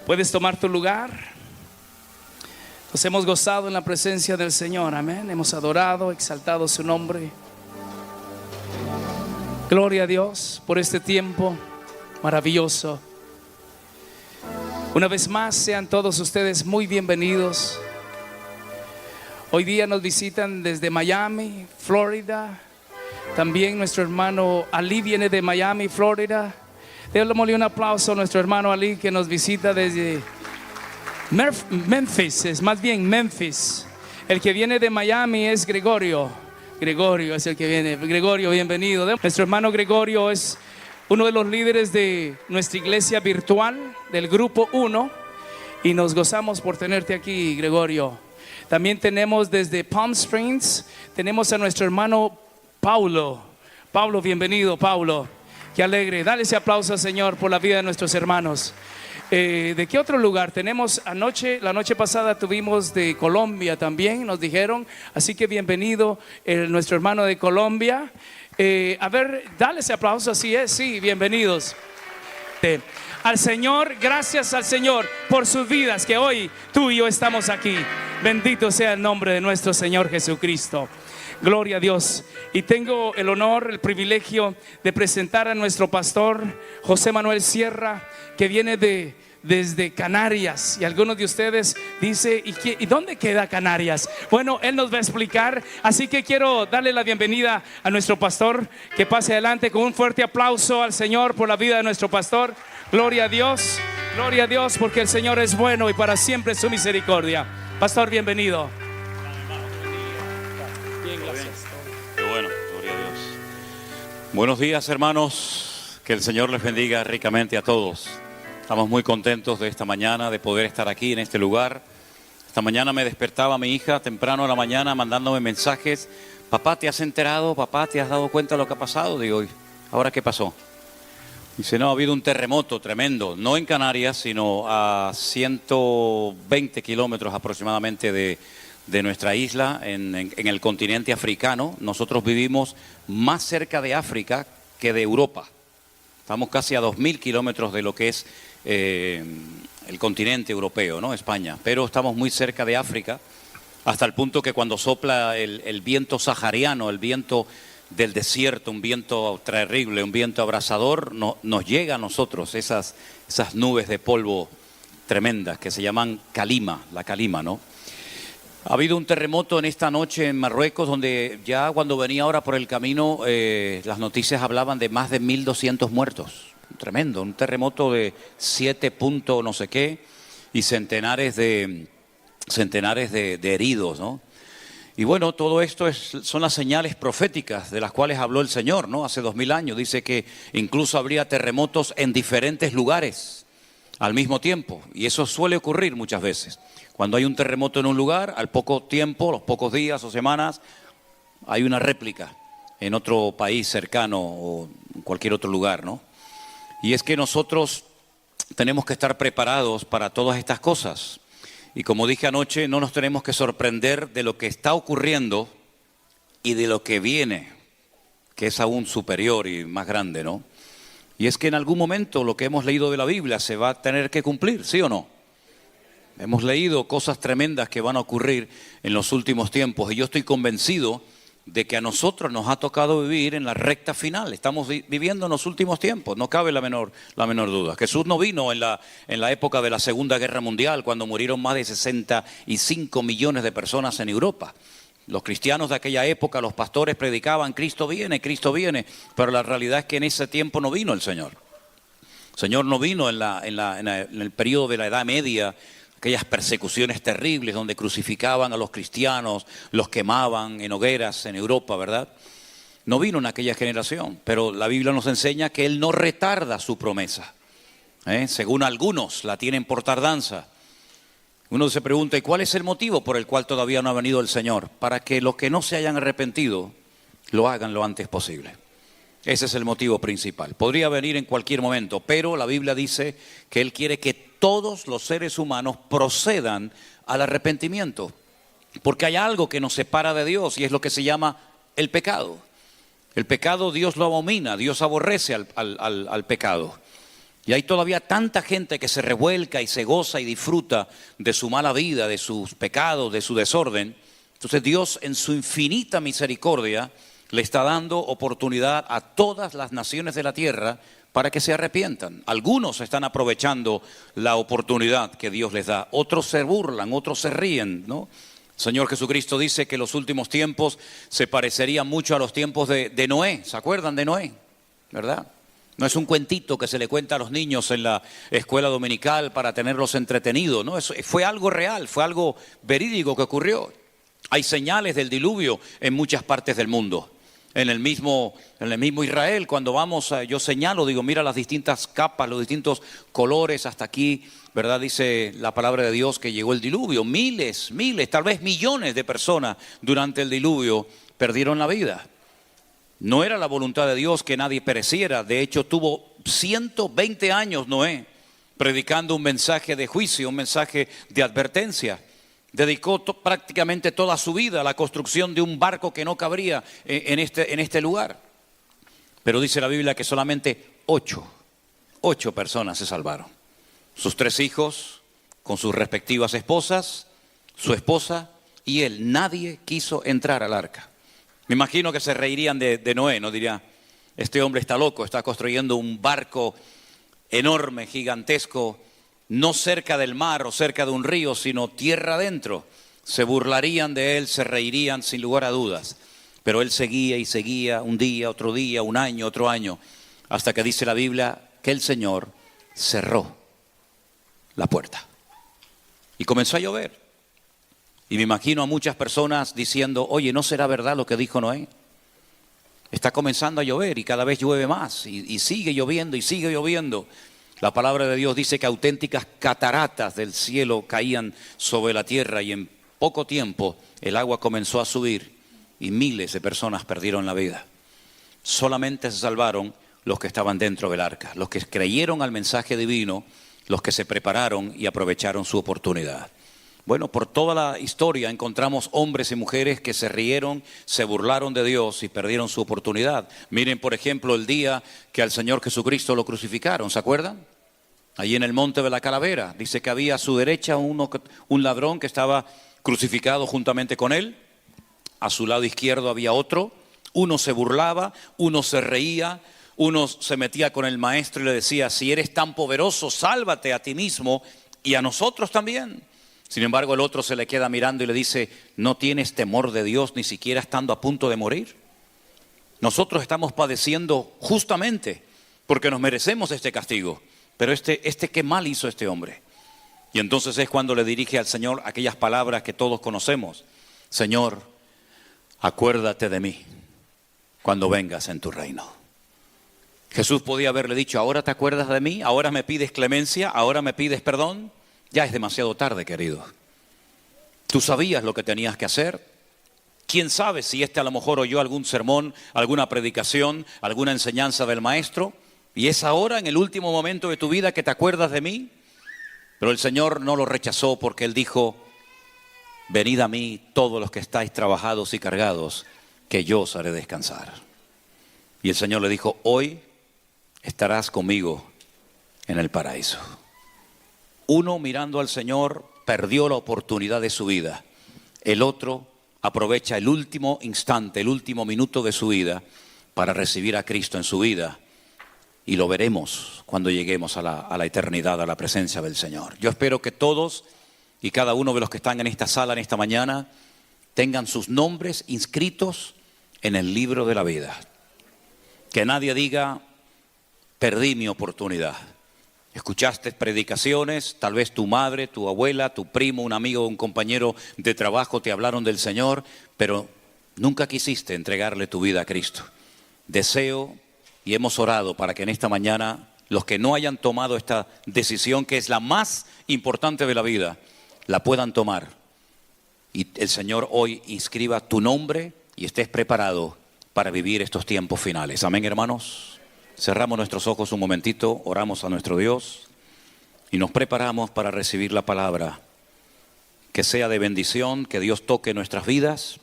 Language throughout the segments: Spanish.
Puedes tomar tu lugar. Nos hemos gozado en la presencia del Señor, amén. Hemos adorado, exaltado su nombre. Gloria a Dios por este tiempo maravilloso. Una vez más, sean todos ustedes muy bienvenidos. Hoy día nos visitan desde Miami, Florida. También nuestro hermano Ali viene de Miami, Florida. Démosle un aplauso a nuestro hermano Ali, que nos visita desde Memphis, es más bien Memphis. El que viene de Miami es Gregorio. Gregorio es el que viene. Gregorio, bienvenido. Nuestro hermano Gregorio es uno de los líderes de nuestra iglesia virtual, del grupo 1. Y nos gozamos por tenerte aquí, Gregorio. También tenemos desde Palm Springs, tenemos a nuestro hermano Paulo. Paulo, bienvenido, Paulo. Qué alegre. Dale ese aplauso al Señor por la vida de nuestros hermanos. ¿De qué otro lugar? Tenemos la noche pasada tuvimos de Colombia también, nos dijeron. Así que bienvenido nuestro hermano de Colombia. A ver, dale ese aplauso, así es, sí, bienvenidos. Al Señor, gracias al Señor por sus vidas, que hoy tú y yo estamos aquí. Bendito sea el nombre de nuestro Señor Jesucristo. Gloria a Dios. Y tengo el honor, el privilegio de presentar a nuestro pastor José Manuel Sierra, que viene desde Canarias. Y algunos de ustedes dicen, ¿y dónde queda Canarias? Bueno, él nos va a explicar. Así que quiero darle la bienvenida a nuestro pastor. Que pase adelante con un fuerte aplauso al Señor por la vida de nuestro pastor. Gloria a Dios, porque el Señor es bueno y para siempre su misericordia. Pastor, bienvenido. Bien, gracias. Qué bueno, gloria a Dios. Buenos días, hermanos. Que el Señor les bendiga ricamente a todos. Estamos muy contentos de esta mañana, de poder estar aquí en este lugar. Esta mañana me despertaba mi hija temprano en la mañana mandándome mensajes. Papá, ¿te has enterado? Papá, ¿te has dado cuenta de lo que ha pasado? Digo, ¿ahora qué pasó? Dice, no, ha habido un terremoto tremendo, no en Canarias, sino a 120 kilómetros aproximadamente de nuestra isla, en el continente africano. Nosotros vivimos más cerca de África que de Europa. Estamos casi a 2000 kilómetros de lo que es el continente europeo, ¿no? España. Pero estamos muy cerca de África, hasta el punto que cuando sopla el viento sahariano, el viento del desierto, un viento terrible, un viento abrasador, nos llega a nosotros esas nubes de polvo tremendas que se llaman calima, la calima, ¿no? Ha habido un terremoto en esta noche en Marruecos, donde ya cuando venía ahora por el camino, las noticias hablaban de más de 1200 muertos. Tremendo, un terremoto de 7 puntos no sé qué y centenares de heridos, ¿no? Y bueno, todo esto son las señales proféticas de las cuales habló el Señor, ¿no? Hace 2000 años. Dice que incluso habría terremotos en diferentes lugares al mismo tiempo. Y eso suele ocurrir muchas veces. Cuando hay un terremoto en un lugar, al poco tiempo, los pocos días o semanas, hay una réplica en otro país cercano o en cualquier otro lugar, ¿no? Y es que nosotros tenemos que estar preparados para todas estas cosas. Y como dije anoche, no nos tenemos que sorprender de lo que está ocurriendo y de lo que viene, que es aún superior y más grande, ¿no? Y es que en algún momento lo que hemos leído de la Biblia se va a tener que cumplir, ¿sí o no? Hemos leído cosas tremendas que van a ocurrir en los últimos tiempos y yo estoy convencido de que a nosotros nos ha tocado vivir en la recta final. Estamos viviendo en los últimos tiempos, no cabe la menor duda. Jesús no vino en la época de la Segunda Guerra Mundial, cuando murieron más de 65 millones de personas en Europa. Los cristianos de aquella época, los pastores predicaban, Cristo viene, pero la realidad es que en ese tiempo no vino el Señor. El Señor no vino en el periodo de la Edad Media, aquellas persecuciones terribles donde crucificaban a los cristianos, los quemaban en hogueras en Europa, ¿verdad? No vino en aquella generación, pero la Biblia nos enseña que Él no retarda su promesa. Según algunos la tienen por tardanza. Uno se pregunta, ¿y cuál es el motivo por el cual todavía no ha venido el Señor? Para que los que no se hayan arrepentido lo hagan lo antes posible. Ese es el motivo principal. Podría venir en cualquier momento, pero la Biblia dice que Él quiere que todos los seres humanos procedan al arrepentimiento. Porque hay algo que nos separa de Dios y es lo que se llama el pecado. El pecado Dios lo abomina, Dios aborrece al pecado. Y hay todavía tanta gente que se revuelca y se goza y disfruta de su mala vida, de sus pecados, de su desorden. Entonces Dios en su infinita misericordia le está dando oportunidad a todas las naciones de la tierra para que se arrepientan. Algunos están aprovechando la oportunidad que Dios les da. Otros se burlan, otros se ríen, ¿no? El Señor Jesucristo dice que los últimos tiempos se parecerían mucho a los tiempos de Noé. ¿Se acuerdan de Noé? ¿Verdad? No es un cuentito que se le cuenta a los niños en la escuela dominical para tenerlos entretenidos, ¿no? Eso fue algo real, fue algo verídico que ocurrió. Hay señales del diluvio en muchas partes del mundo. En el mismo Israel, cuando vamos, yo señalo, digo, mira las distintas capas, los distintos colores hasta aquí, ¿verdad? Dice la palabra de Dios que llegó el diluvio. Miles, tal vez millones de personas durante el diluvio perdieron la vida. No era la voluntad de Dios que nadie pereciera. De hecho, tuvo 120 años Noé predicando un mensaje de juicio, un mensaje de advertencia. Dedicó prácticamente toda su vida a la construcción de un barco que no cabría en este lugar. Pero dice la Biblia que solamente 8 personas se salvaron. Sus 3 hijos con sus respectivas esposas, su esposa y él. Nadie quiso entrar al arca. Me imagino que se reirían de Noé, ¿no? Diría, este hombre está loco, está construyendo un barco enorme, gigantesco, no cerca del mar o cerca de un río, sino tierra adentro. Se burlarían de él, se reirían sin lugar a dudas. Pero él seguía y seguía, un día, un año, otro año, hasta que dice la Biblia que el Señor cerró la puerta. Y comenzó a llover. Y me imagino a muchas personas diciendo, oye, ¿no será verdad lo que dijo Noé? Está comenzando a llover y cada vez llueve más y sigue lloviendo y sigue lloviendo. La palabra de Dios dice que auténticas cataratas del cielo caían sobre la tierra y en poco tiempo el agua comenzó a subir y miles de personas perdieron la vida. Solamente se salvaron los que estaban dentro del arca, los que creyeron al mensaje divino, los que se prepararon y aprovecharon su oportunidad. Bueno, por toda la historia encontramos hombres y mujeres que se rieron, se burlaron de Dios y perdieron su oportunidad. Miren, por ejemplo, el día que al Señor Jesucristo lo crucificaron, ¿se acuerdan? Allí en el monte de la Calavera, dice que había a su derecha un ladrón que estaba crucificado juntamente con él. A su lado izquierdo había otro. Uno se burlaba, uno se reía, uno se metía con el maestro y le decía, si eres tan poderoso, sálvate a ti mismo y a nosotros también. Sin embargo, el otro se le queda mirando y le dice, ¿no tienes temor de Dios ni siquiera estando a punto de morir? Nosotros estamos padeciendo justamente porque nos merecemos este castigo. Pero qué mal hizo este hombre. Y entonces es cuando le dirige al Señor aquellas palabras que todos conocemos. Señor, acuérdate de mí cuando vengas en tu reino. Jesús podía haberle dicho, ¿ahora te acuerdas de mí? ¿Ahora me pides clemencia? ¿Ahora me pides perdón? Ya es demasiado tarde, querido. Tú sabías lo que tenías que hacer. ¿Quién sabe si a lo mejor oyó algún sermón, alguna predicación, alguna enseñanza del maestro? Y es ahora, en el último momento de tu vida, que te acuerdas de mí. Pero el Señor no lo rechazó porque Él dijo, venid a mí todos los que estáis trabajados y cargados, que yo os haré descansar. Y el Señor le dijo, hoy estarás conmigo en el paraíso. Uno, mirando al Señor, perdió la oportunidad de su vida. El otro aprovecha el último instante, el último minuto de su vida para recibir a Cristo en su vida. Y lo veremos cuando lleguemos a la eternidad, a la presencia del Señor. Yo espero que todos y cada uno de los que están en esta sala en esta mañana tengan sus nombres inscritos en el libro de la vida. Que nadie diga, perdí mi oportunidad. Escuchaste predicaciones, tal vez tu madre, tu abuela, tu primo, un amigo, un compañero de trabajo te hablaron del Señor, pero nunca quisiste entregarle tu vida a Cristo. Deseo y hemos orado para que en esta mañana los que no hayan tomado esta decisión, que es la más importante de la vida, la puedan tomar. Y el Señor hoy inscriba tu nombre y estés preparado para vivir estos tiempos finales. Amén, hermanos. Cerramos nuestros ojos un momentito, oramos a nuestro Dios y nos preparamos para recibir la palabra. Que sea de bendición, que Dios toque nuestras vidas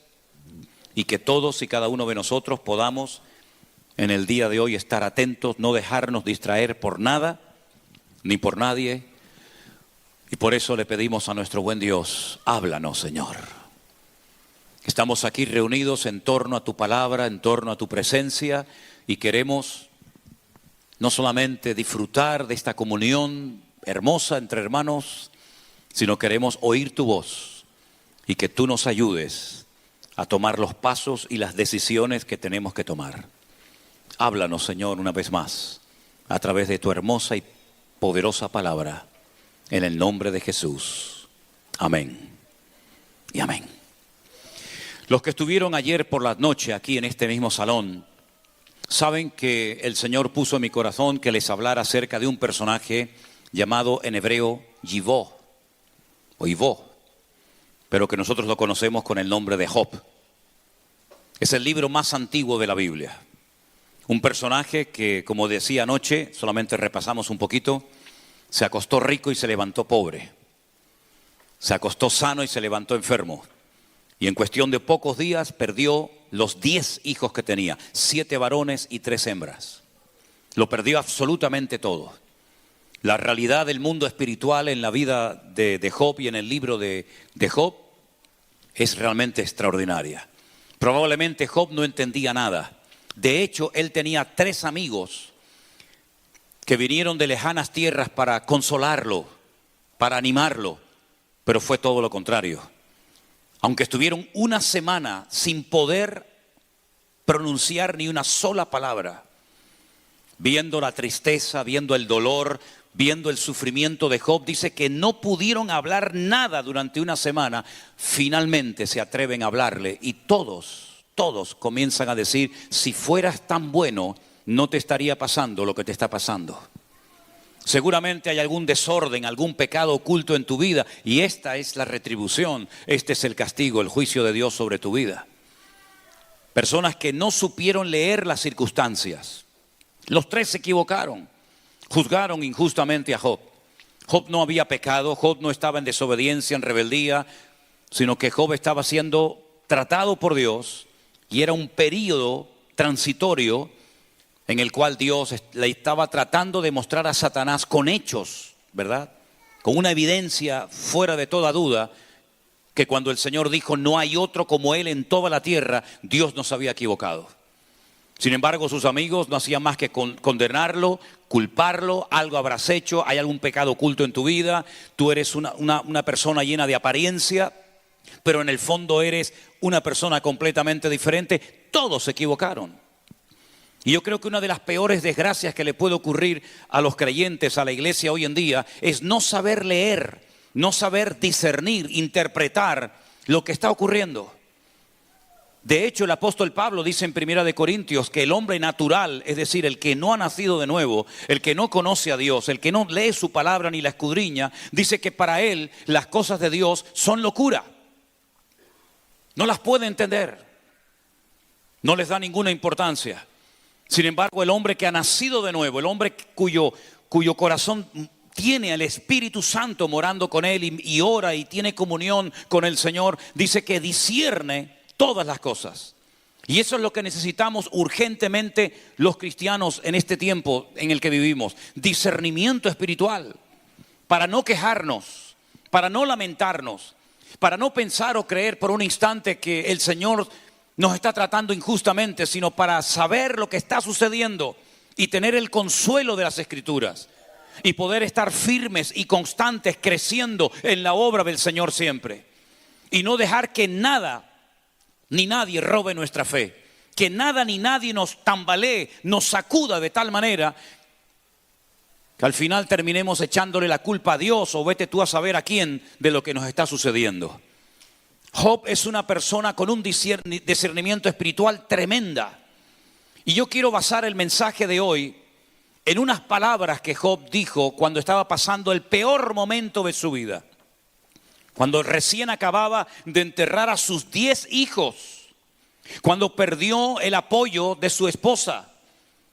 y que todos y cada uno de nosotros podamos en el día de hoy estar atentos, no dejarnos distraer por nada, ni por nadie. Y por eso le pedimos a nuestro buen Dios, háblanos, Señor. Estamos aquí reunidos en torno a tu palabra, en torno a tu presencia, y queremos no solamente disfrutar de esta comunión hermosa entre hermanos, sino queremos oír tu voz y que tú nos ayudes a tomar los pasos y las decisiones que tenemos que tomar. Háblanos, Señor, una vez más, a través de tu hermosa y poderosa palabra, en el nombre de Jesús. Amén y amén. Los que estuvieron ayer por la noche aquí en este mismo salón, saben que el Señor puso en mi corazón que les hablara acerca de un personaje llamado en hebreo Yivó, o Ivó, pero que nosotros lo conocemos con el nombre de Job. Es el libro más antiguo de la Biblia. Un personaje que, como decía anoche, solamente repasamos un poquito, se acostó rico y se levantó pobre. Se acostó sano y se levantó enfermo. Y en cuestión de pocos días perdió los 10 hijos que tenía, 7 varones y 3 hembras. Lo perdió absolutamente todo. La realidad del mundo espiritual en la vida de Job y en el libro de Job es realmente extraordinaria. Probablemente Job no entendía nada. De hecho, él tenía 3 amigos que vinieron de lejanas tierras para consolarlo, para animarlo, pero fue todo lo contrario. Aunque estuvieron una semana sin poder pronunciar ni una sola palabra, viendo la tristeza, viendo el dolor, viendo el sufrimiento de Job, dice que no pudieron hablar nada durante una semana. Finalmente se atreven a hablarle y todos comienzan a decir, si fueras tan bueno, no te estaría pasando lo que te está pasando. Seguramente hay algún desorden, algún pecado oculto en tu vida y esta es la retribución, este es el castigo, el juicio de Dios sobre tu vida. Personas que no supieron leer las circunstancias. Los 3 se equivocaron, juzgaron injustamente a Job. Job no había pecado, Job no estaba en desobediencia, en rebeldía, sino que Job estaba siendo tratado por Dios y era un período transitorio en el cual Dios le estaba tratando de mostrar a Satanás con hechos, ¿verdad? Con una evidencia fuera de toda duda, que cuando el Señor dijo no hay otro como Él en toda la tierra, Dios no se había equivocado. Sin embargo, sus amigos no hacían más que condenarlo, culparlo, algo habrás hecho, hay algún pecado oculto en tu vida, tú eres una persona llena de apariencia, pero en el fondo eres una persona completamente diferente. Todos se equivocaron. Y yo creo que una de las peores desgracias que le puede ocurrir a los creyentes, a la iglesia hoy en día, es no saber leer, no saber discernir, interpretar lo que está ocurriendo. De hecho, el apóstol Pablo dice en 1 Corintios que el hombre natural, es decir, el que no ha nacido de nuevo, el que no conoce a Dios, el que no lee su palabra ni la escudriña, dice que para él las cosas de Dios son locura. No las puede entender, no les da ninguna importancia. Sin embargo, el hombre que ha nacido de nuevo, el hombre cuyo corazón tiene al Espíritu Santo morando con él y ora y tiene comunión con el Señor, dice que discierne todas las cosas. Y eso es lo que necesitamos urgentemente los cristianos en este tiempo en el que vivimos. Discernimiento espiritual, para no quejarnos, para no lamentarnos, para no pensar o creer por un instante que el Señor nos está tratando injustamente, sino para saber lo que está sucediendo y tener el consuelo de las Escrituras y poder estar firmes y constantes creciendo en la obra del Señor siempre. Y no dejar que nada ni nadie robe nuestra fe, que nada ni nadie nos tambalee, nos sacuda de tal manera que al final terminemos echándole la culpa a Dios o vete tú a saber a quién de lo que nos está sucediendo. Job es una persona con un discernimiento espiritual tremenda. Y yo quiero basar el mensaje de hoy en unas palabras que Job dijo cuando estaba pasando el peor momento de su vida. Cuando recién acababa de enterrar a sus 10 hijos. Cuando perdió el apoyo de su esposa,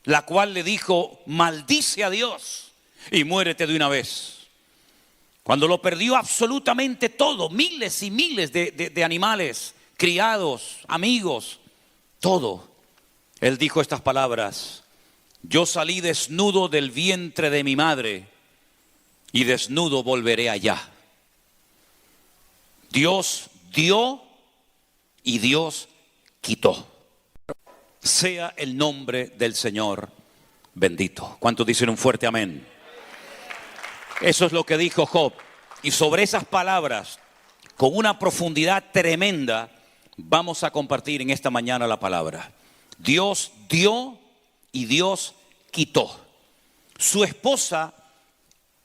la cual le dijo, maldice a Dios y muérete de una vez. Cuando lo perdió absolutamente todo, miles y miles de animales, criados, amigos, todo. Él dijo estas palabras, yo salí desnudo del vientre de mi madre y desnudo volveré allá. Dios dio y Dios quitó. Sea el nombre del Señor bendito. ¿Cuántos dicen un fuerte amén? Eso es lo que dijo Job. Y sobre esas palabras, con una profundidad tremenda, vamos a compartir en esta mañana la palabra. Dios dio y Dios quitó. Su esposa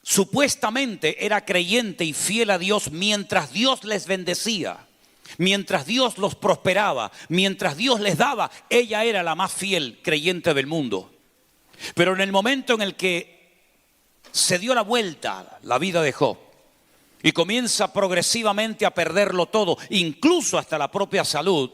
supuestamente era creyente y fiel a Dios mientras Dios les bendecía, mientras Dios los prosperaba, mientras Dios les daba. Ella era la más fiel creyente del mundo. Pero en el momento en el que se dio la vuelta la vida de Job y comienza progresivamente a perderlo todo, incluso hasta la propia salud,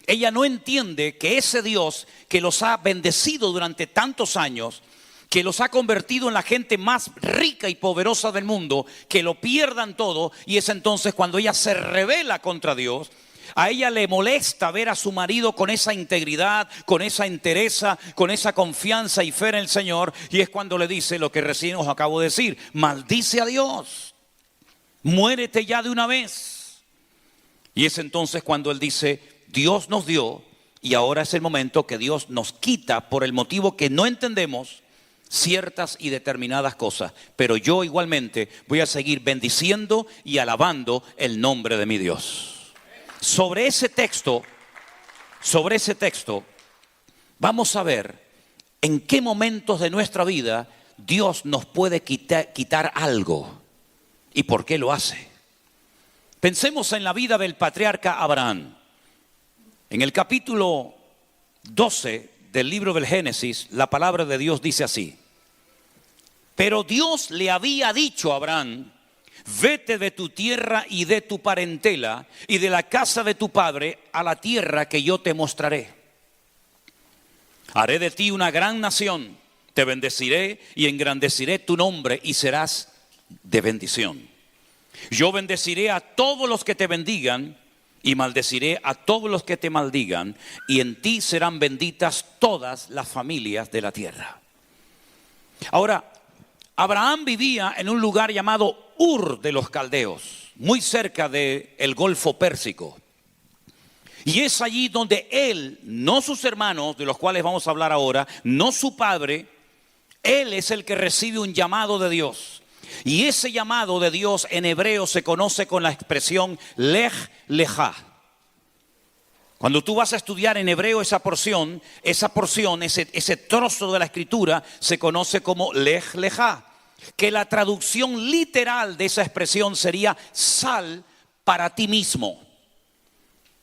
ella no entiende que ese Dios que los ha bendecido durante tantos años, que los ha convertido en la gente más rica y poderosa del mundo, que lo pierdan todo. Y es entonces cuando ella se rebela contra Dios. A ella le molesta ver a su marido con esa integridad, con esa entereza, con esa confianza y fe en el Señor. Y es cuando le dice lo que recién os acabo de decir: maldice a Dios, muérete ya de una vez. Y es entonces cuando él dice: Dios nos dio y ahora es el momento que Dios nos quita por el motivo que no entendemos ciertas y determinadas cosas, pero yo igualmente voy a seguir bendiciendo y alabando el nombre de mi Dios. Sobre ese texto, vamos a ver en qué momentos de nuestra vida Dios nos puede quitar algo y por qué lo hace. Pensemos en la vida del patriarca Abraham. En el capítulo 12 del libro del Génesis, la palabra de Dios dice así: pero Dios le había dicho a Abraham: vete de tu tierra y de tu parentela y de la casa de tu padre a la tierra que yo te mostraré. Haré de ti una gran nación, te bendeciré y engrandeceré tu nombre y serás de bendición. Yo bendeciré a todos los que te bendigan y maldeciré a todos los que te maldigan, y en ti serán benditas todas las familias de la tierra. Ahora, Abraham vivía en un lugar llamado Ur de los Caldeos, muy cerca del Golfo Pérsico. Y es allí donde él, no sus hermanos, de los cuales vamos a hablar ahora, no su padre, él es el que recibe un llamado de Dios. Y ese llamado de Dios en hebreo se conoce con la expresión Lej Lejá. Cuando tú vas a estudiar en hebreo esa porción, ese trozo de la escritura se conoce como Lej Lejá, que la traducción literal de esa expresión sería sal para ti mismo.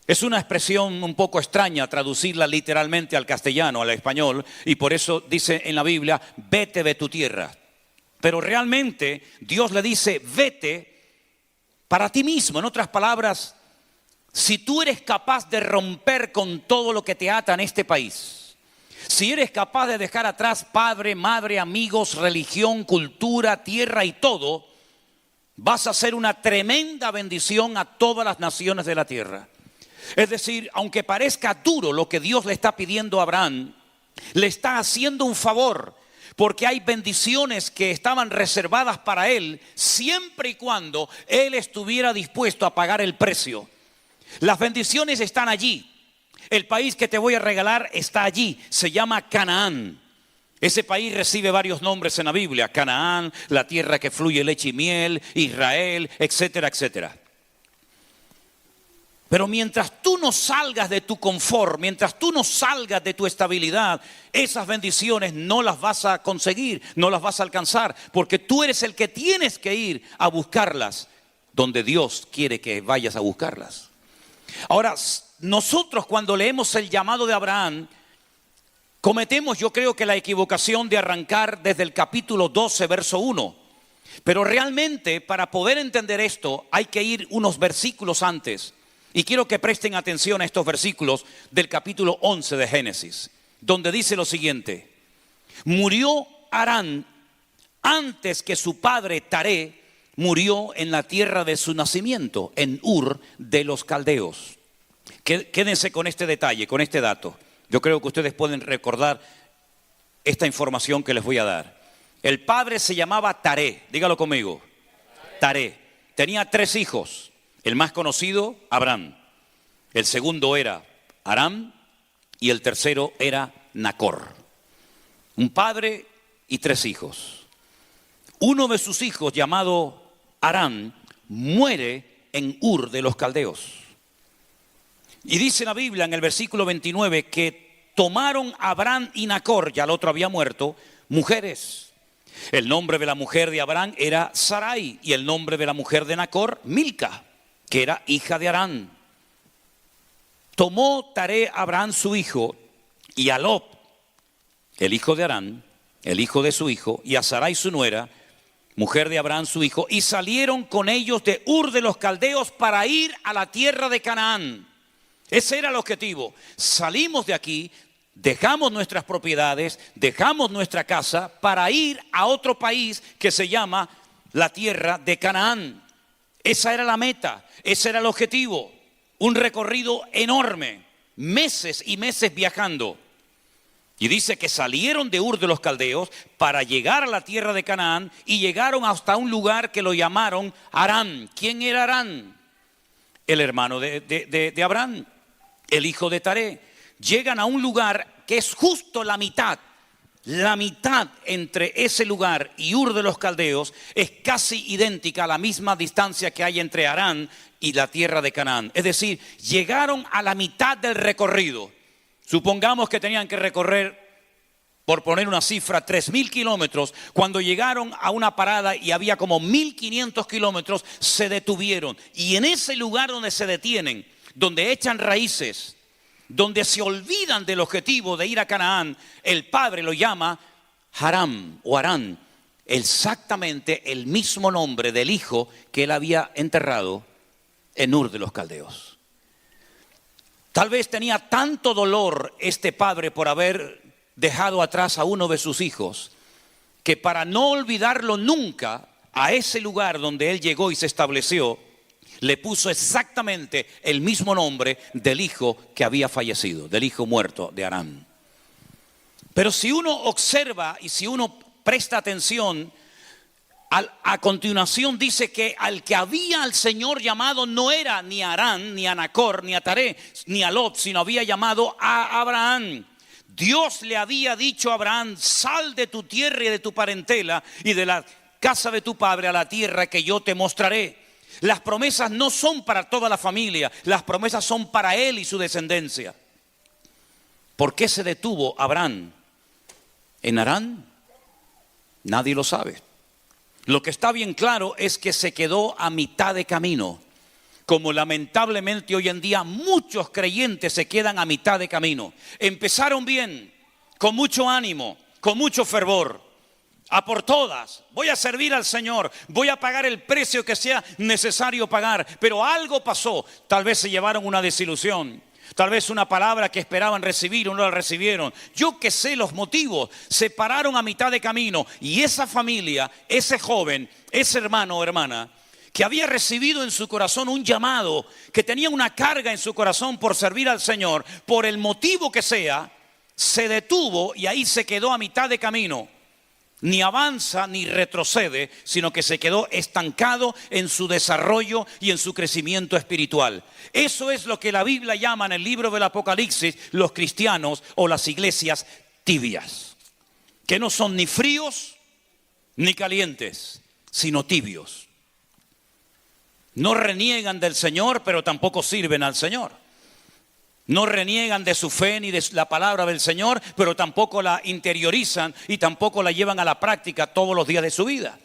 Es una expresión un poco extraña traducirla literalmente al castellano, al español, y por eso dice en la Biblia: vete de tu tierra. Pero realmente Dios le dice: vete para ti mismo. En otras palabras, si tú eres capaz de romper con todo lo que te ata en este país, si eres capaz de dejar atrás padre, madre, amigos, religión, cultura, tierra y todo, vas a hacer una tremenda bendición a todas las naciones de la tierra. Es decir, aunque parezca duro lo que Dios le está pidiendo a Abraham, le está haciendo un favor, porque hay bendiciones que estaban reservadas para él siempre y cuando él estuviera dispuesto a pagar el precio. Las bendiciones están allí. El país que te voy a regalar está allí, se llama Canaán. Ese país recibe varios nombres en la Biblia: Canaán, la tierra que fluye leche y miel, Israel, etcétera, etcétera. Pero mientras tú no salgas de tu confort, mientras tú no salgas de tu estabilidad, esas bendiciones no las vas a conseguir, no las vas a alcanzar, porque tú eres el que tienes que ir a buscarlas donde Dios quiere que vayas a buscarlas. Ahora, nosotros cuando leemos el llamado de Abraham, cometemos, yo creo que la equivocación de arrancar desde el capítulo 12, verso 1. Pero realmente, para poder entender esto, hay que ir unos versículos antes. Y quiero que presten atención a estos versículos del capítulo 11 de Génesis, donde dice lo siguiente: murió Harán antes que su padre Taré murió en la tierra de su nacimiento, en Ur de los Caldeos. Quédense con este detalle, con este dato. Yo creo que ustedes pueden recordar esta información que les voy a dar. El padre se llamaba Taré, dígalo conmigo, Taré. Tenía 3 hijos, el más conocido, Abraham. El segundo era Aram y el tercero era Nacor. Un padre y 3 hijos. Uno de sus hijos, llamado Aram, muere en Ur de los Caldeos. Y dice la Biblia en el versículo 29 que tomaron a Abraham y Nacor, ya el otro había muerto, mujeres. El nombre de la mujer de Abraham era Sarai y el nombre de la mujer de Nacor, Milca, que era hija de Harán. Tomó Taré a Abraham su hijo y a Lot, el hijo de Harán, el hijo de su hijo, y a Sarai su nuera, mujer de Abraham su hijo, y salieron con ellos de Ur de los Caldeos para ir a la tierra de Canaán. Ese era el objetivo. Salimos de aquí, dejamos nuestras propiedades, dejamos nuestra casa para ir a otro país que se llama la tierra de Canaán. Esa era la meta, ese era el objetivo. Un recorrido enorme, meses y meses viajando. Y dice que salieron de Ur de los Caldeos para llegar a la tierra de Canaán y llegaron hasta un lugar que lo llamaron Harán. ¿Quién era Harán? El hermano de Abraham, el hijo de Taré. Llegan a un lugar que es justo la mitad entre ese lugar y Ur de los Caldeos es casi idéntica a la misma distancia que hay entre Harán y la tierra de Canaán. Es decir, llegaron a la mitad del recorrido. Supongamos que tenían que recorrer, por poner una cifra, 3.000 kilómetros. Cuando llegaron a una parada y había como 1.500 kilómetros, se detuvieron. Y en ese lugar donde se detienen, donde echan raíces, donde se olvidan del objetivo de ir a Canaán, el padre lo llama Haram o Harán, exactamente el mismo nombre del hijo que él había enterrado en Ur de los Caldeos. Tal vez tenía tanto dolor este padre por haber dejado atrás a uno de sus hijos, que para no olvidarlo nunca, a ese lugar donde él llegó y se estableció, le puso exactamente el mismo nombre del hijo que había fallecido, del hijo muerto de Harán. Pero si uno observa y si uno presta atención, a continuación dice que al que había al Señor llamado no era ni a Harán, ni a Nacor, ni a Taré, ni a Lot, sino había llamado a Abraham. Dios le había dicho a Abraham: sal de tu tierra y de tu parentela y de la casa de tu padre a la tierra que yo te mostraré. Las promesas no son para toda la familia, las promesas son para él y su descendencia. ¿Por qué se detuvo Abraham en Harán? Nadie lo sabe. Lo que está bien claro es que se quedó a mitad de camino, como lamentablemente hoy en día muchos creyentes se quedan a mitad de camino. Empezaron bien, con mucho ánimo, con mucho fervor. A por todas, voy a servir al Señor, voy a pagar el precio que sea necesario pagar. Pero algo pasó, tal vez se llevaron una desilusión, tal vez una palabra que esperaban recibir o no la recibieron. Yo que sé los motivos, se pararon a mitad de camino. Y esa familia, ese joven, ese hermano o hermana, que había recibido en su corazón un llamado, que tenía una carga en su corazón por servir al Señor, por el motivo que sea, se detuvo y ahí se quedó a mitad de camino. Ni avanza ni retrocede, sino que se quedó estancado en su desarrollo y en su crecimiento espiritual. Eso es lo que la Biblia llama en el libro del Apocalipsis los cristianos o las iglesias tibias, que no son ni fríos ni calientes, sino tibios. No reniegan del Señor, pero tampoco sirven al Señor. No reniegan de su fe ni de la palabra del Señor, pero tampoco la interiorizan y tampoco la llevan a la práctica todos los días de su vida.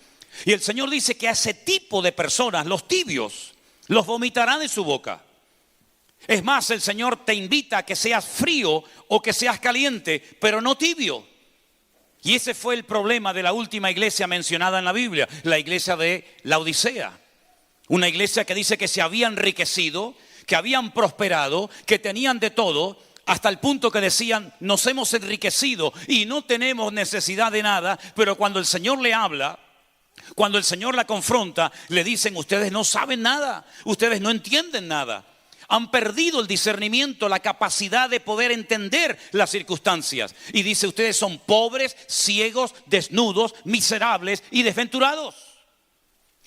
Y el Señor dice que a ese tipo de personas, los tibios, los vomitará de su boca. Es más, el Señor te invita a que seas frío o que seas caliente, pero no tibio. Y ese fue el problema de la última iglesia mencionada en la Biblia, la iglesia de Laodicea. Una iglesia que dice que se había enriquecido, que habían prosperado, que tenían de todo, hasta el punto que decían: nos hemos enriquecido y no tenemos necesidad de nada. Pero cuando el Señor le habla, cuando el Señor la confronta, le dicen: ustedes no saben nada, ustedes no entienden nada. Han perdido el discernimiento, la capacidad de poder entender las circunstancias. Y dice, ustedes son pobres, ciegos, desnudos, miserables y desventurados.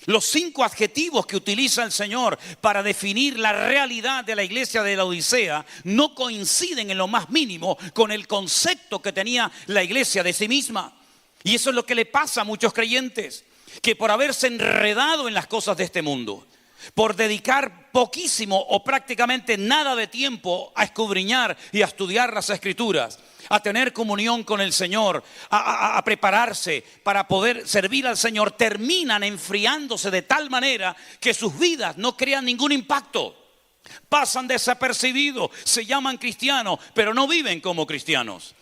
Los 5 adjetivos que utiliza el Señor para definir la realidad de la iglesia de la Odisea no coinciden en lo más mínimo con el concepto que tenía la iglesia de sí misma. Y eso es lo que le pasa a muchos creyentes, que por haberse enredado en las cosas de este mundo, por dedicar poquísimo o prácticamente nada de tiempo a escudriñar y a estudiar las Escrituras, a tener comunión con el Señor, a prepararse para poder servir al Señor, terminan enfriándose de tal manera que sus vidas no crean ningún impacto. Pasan desapercibidos, se llaman cristianos, pero no viven como cristianos.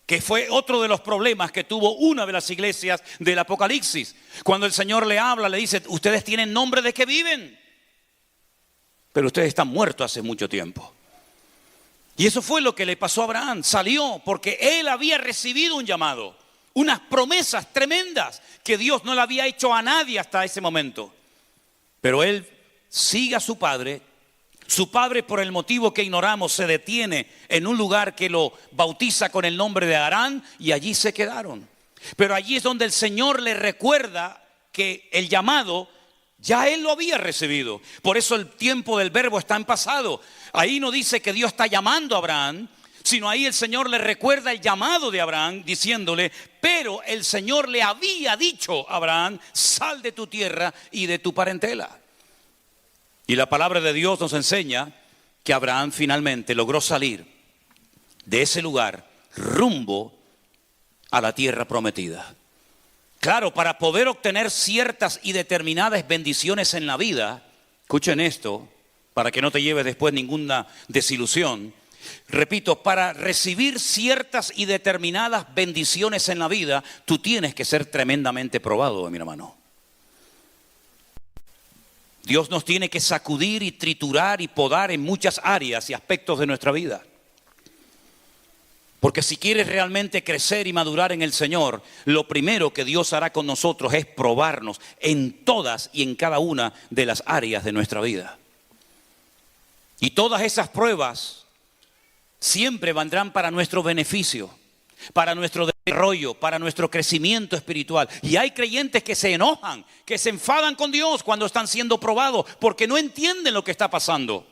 Que fue otro de los problemas que tuvo una de las iglesias del Apocalipsis. Cuando el Señor le habla, le dice, ustedes tienen nombre de que viven, pero ustedes están muertos hace mucho tiempo. Y eso fue lo que le pasó a Abraham. Salió porque él había recibido un llamado, unas promesas tremendas que Dios no le había hecho a nadie hasta ese momento. Pero él sigue a su padre. Su padre, por el motivo que ignoramos, se detiene en un lugar que lo bautiza con el nombre de Harán, y allí se quedaron. Pero allí es donde el Señor le recuerda que el llamado ya él lo había recibido. Por eso el tiempo del verbo está en pasado. Ahí no dice que Dios está llamando a Abraham, sino ahí el Señor le recuerda el llamado de Abraham, diciéndole, pero el Señor le había dicho a Abraham, sal de tu tierra y de tu parentela. Y la palabra de Dios nos enseña que Abraham finalmente logró salir de ese lugar rumbo a la tierra prometida. Claro, para poder obtener ciertas y determinadas bendiciones en la vida, escuchen esto, para que no te lleves después ninguna desilusión. Repito, para recibir ciertas y determinadas bendiciones en la vida, tú tienes que ser tremendamente probado, mi hermano. Dios nos tiene que sacudir y triturar y podar en muchas áreas y aspectos de nuestra vida. Porque si quieres realmente crecer y madurar en el Señor, lo primero que Dios hará con nosotros es probarnos en todas y en cada una de las áreas de nuestra vida. Y todas esas pruebas siempre vendrán para nuestro beneficio, para nuestro desarrollo, para nuestro crecimiento espiritual. Y hay creyentes que se enojan, que se enfadan con Dios cuando están siendo probados, porque no entienden lo que está pasando.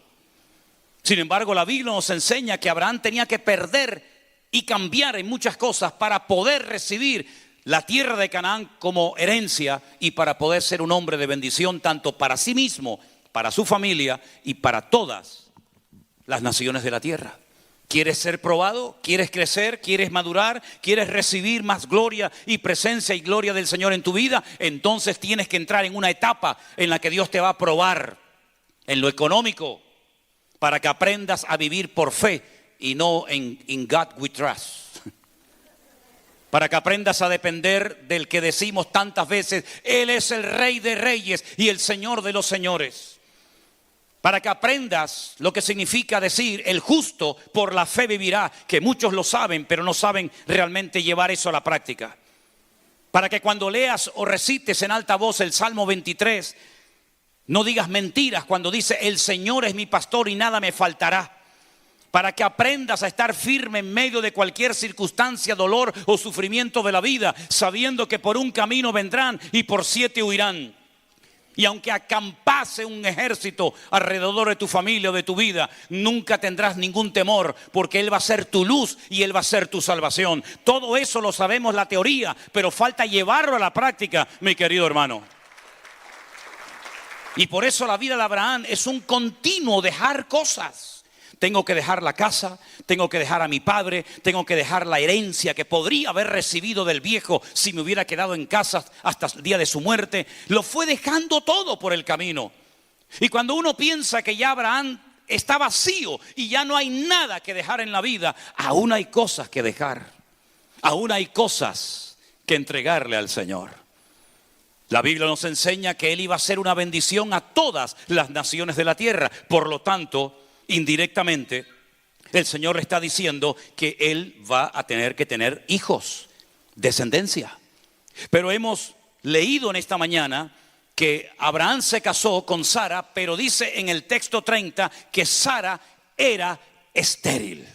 Sin embargo, la Biblia nos enseña que Abraham tenía que perder y cambiar en muchas cosas para poder recibir la tierra de Canaán como herencia y para poder ser un hombre de bendición tanto para sí mismo, para su familia y para todas las naciones de la tierra. ¿Quieres ser probado? ¿Quieres crecer? ¿Quieres madurar? ¿Quieres recibir más gloria y presencia y gloria del Señor en tu vida? Entonces tienes que entrar en una etapa en la que Dios te va a probar en lo económico para que aprendas a vivir por fe y no en God we trust. Para que aprendas a depender del que decimos tantas veces, Él es el Rey de Reyes y el Señor de los Señores. Para que aprendas lo que significa decir, el justo por la fe vivirá, que muchos lo saben, pero no saben realmente llevar eso a la práctica. Para que cuando leas o recites en alta voz el Salmo 23, no digas mentiras cuando dice, el Señor es mi pastor y nada me faltará. Para que aprendas a estar firme en medio de cualquier circunstancia, dolor o sufrimiento de la vida, sabiendo que por un camino vendrán y por 7 huirán. Y aunque acampase un ejército alrededor de tu familia o de tu vida, nunca tendrás ningún temor, porque Él va a ser tu luz y Él va a ser tu salvación. Todo eso lo sabemos, la teoría, pero falta llevarlo a la práctica, mi querido hermano. Y por eso la vida de Abraham es un continuo dejar cosas. Tengo que dejar la casa, tengo que dejar a mi padre, tengo que dejar la herencia que podría haber recibido del viejo si me hubiera quedado en casa hasta el día de su muerte. Lo fue dejando todo por el camino. Y cuando uno piensa que ya Abraham está vacío y ya no hay nada que dejar en la vida, aún hay cosas que dejar. Aún hay cosas que entregarle al Señor. La Biblia nos enseña que Él iba a ser una bendición a todas las naciones de la tierra. Por lo tanto, indirectamente, el Señor le está diciendo que Él va a tener que tener hijos, descendencia. Pero hemos leído en esta mañana que Abraham se casó con Sara, pero dice en el texto 30 que Sara era estéril.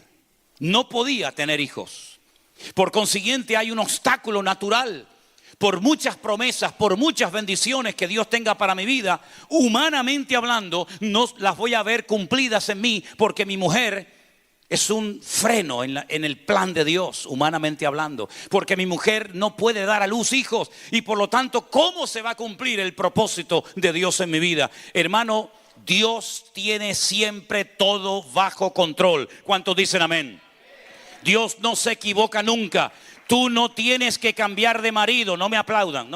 No podía tener hijos. Por consiguiente, hay un obstáculo natural. Por muchas promesas, por muchas bendiciones que Dios tenga para mi vida, humanamente hablando, no las voy a ver cumplidas en mí, porque mi mujer es un freno en el plan de Dios, humanamente hablando. Porque mi mujer no puede dar a luz hijos, y por lo tanto, ¿cómo se va a cumplir el propósito de Dios en mi vida? Hermano, Dios tiene siempre todo bajo control. ¿Cuántos dicen amén? Dios no se equivoca nunca. Tú no tienes que cambiar de marido. No me aplaudan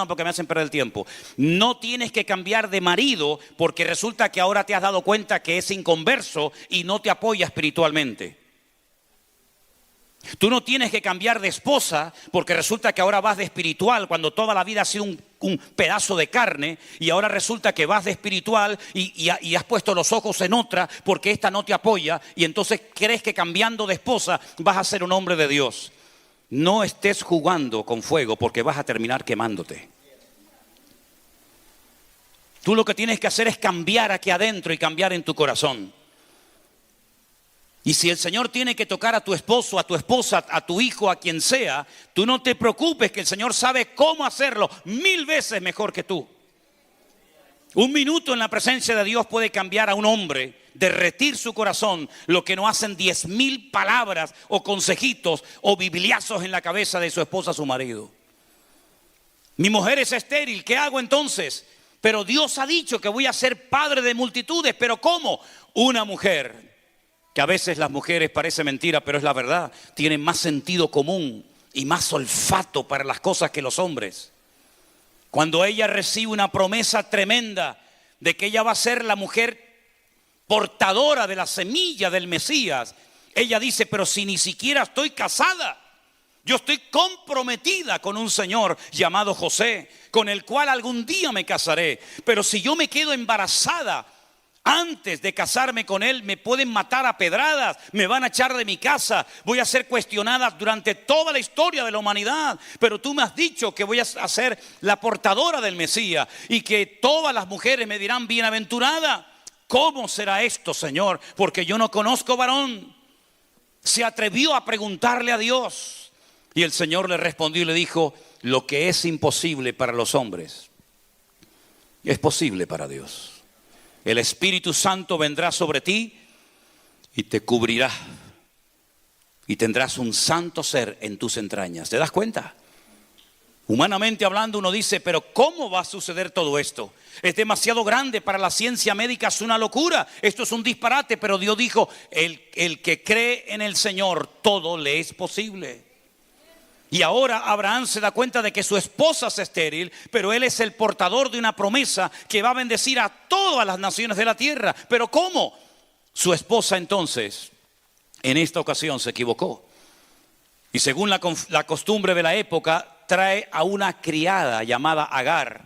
porque me hacen perder el tiempo. No tienes que cambiar de marido porque resulta que ahora te has dado cuenta que es inconverso y no te apoya espiritualmente. Tú no tienes que cambiar de esposa porque resulta que ahora vas de espiritual cuando toda la vida ha sido un pedazo de carne, y ahora resulta que vas de espiritual y has puesto los ojos en otra porque esta no te apoya, y entonces crees que cambiando de esposa vas a ser un hombre de Dios. No estés jugando con fuego porque vas a terminar quemándote. Tú lo que tienes que hacer es cambiar aquí adentro y cambiar en tu corazón. Y si el Señor tiene que tocar a tu esposo, a tu esposa, a tu hijo, a quien sea, tú no te preocupes, que el Señor sabe cómo hacerlo 1000 veces mejor que tú. Un minuto en la presencia de Dios puede cambiar a un hombre, derretir su corazón, lo que no hacen 10,000 palabras o consejitos o bibliazos en la cabeza de su esposa, su marido. Mi mujer es estéril, ¿qué hago entonces? Pero Dios ha dicho que voy a ser padre de multitudes. ¿Pero cómo? Una mujer, que a veces las mujeres parece mentira, pero es la verdad, tienen más sentido común y más olfato para las cosas que los hombres. Cuando ella recibe una promesa tremenda de que ella va a ser la mujer portadora de la semilla del Mesías, ella dice: pero si ni siquiera estoy casada, yo estoy comprometida con un señor llamado José, con el cual algún día me casaré. Pero si yo me quedo embarazada antes de casarme con él, me pueden matar a pedradas, me van a echar de mi casa, voy a ser cuestionada durante toda la historia de la humanidad. Pero tú me has dicho que voy a ser la portadora del Mesías y que todas las mujeres me dirán bienaventurada. ¿Cómo será esto, Señor? Porque yo no conozco varón. Se atrevió a preguntarle a Dios, y el Señor le respondió y le dijo: lo que es imposible para los hombres es posible para Dios. El Espíritu Santo vendrá sobre ti y te cubrirá, y tendrás un santo ser en tus entrañas. ¿Te das cuenta? Humanamente hablando, uno dice: pero ¿cómo va a suceder todo esto? Es demasiado grande para la ciencia médica, es una locura, esto es un disparate. Pero Dios dijo: el que cree en el Señor, todo le es posible. Y ahora Abraham se da cuenta de que su esposa es estéril, pero él es el portador de una promesa que va a bendecir a todas las naciones de la tierra. ¿Pero cómo? Su esposa entonces, en esta ocasión, se equivocó. Y según la costumbre de la época, trae a una criada llamada Agar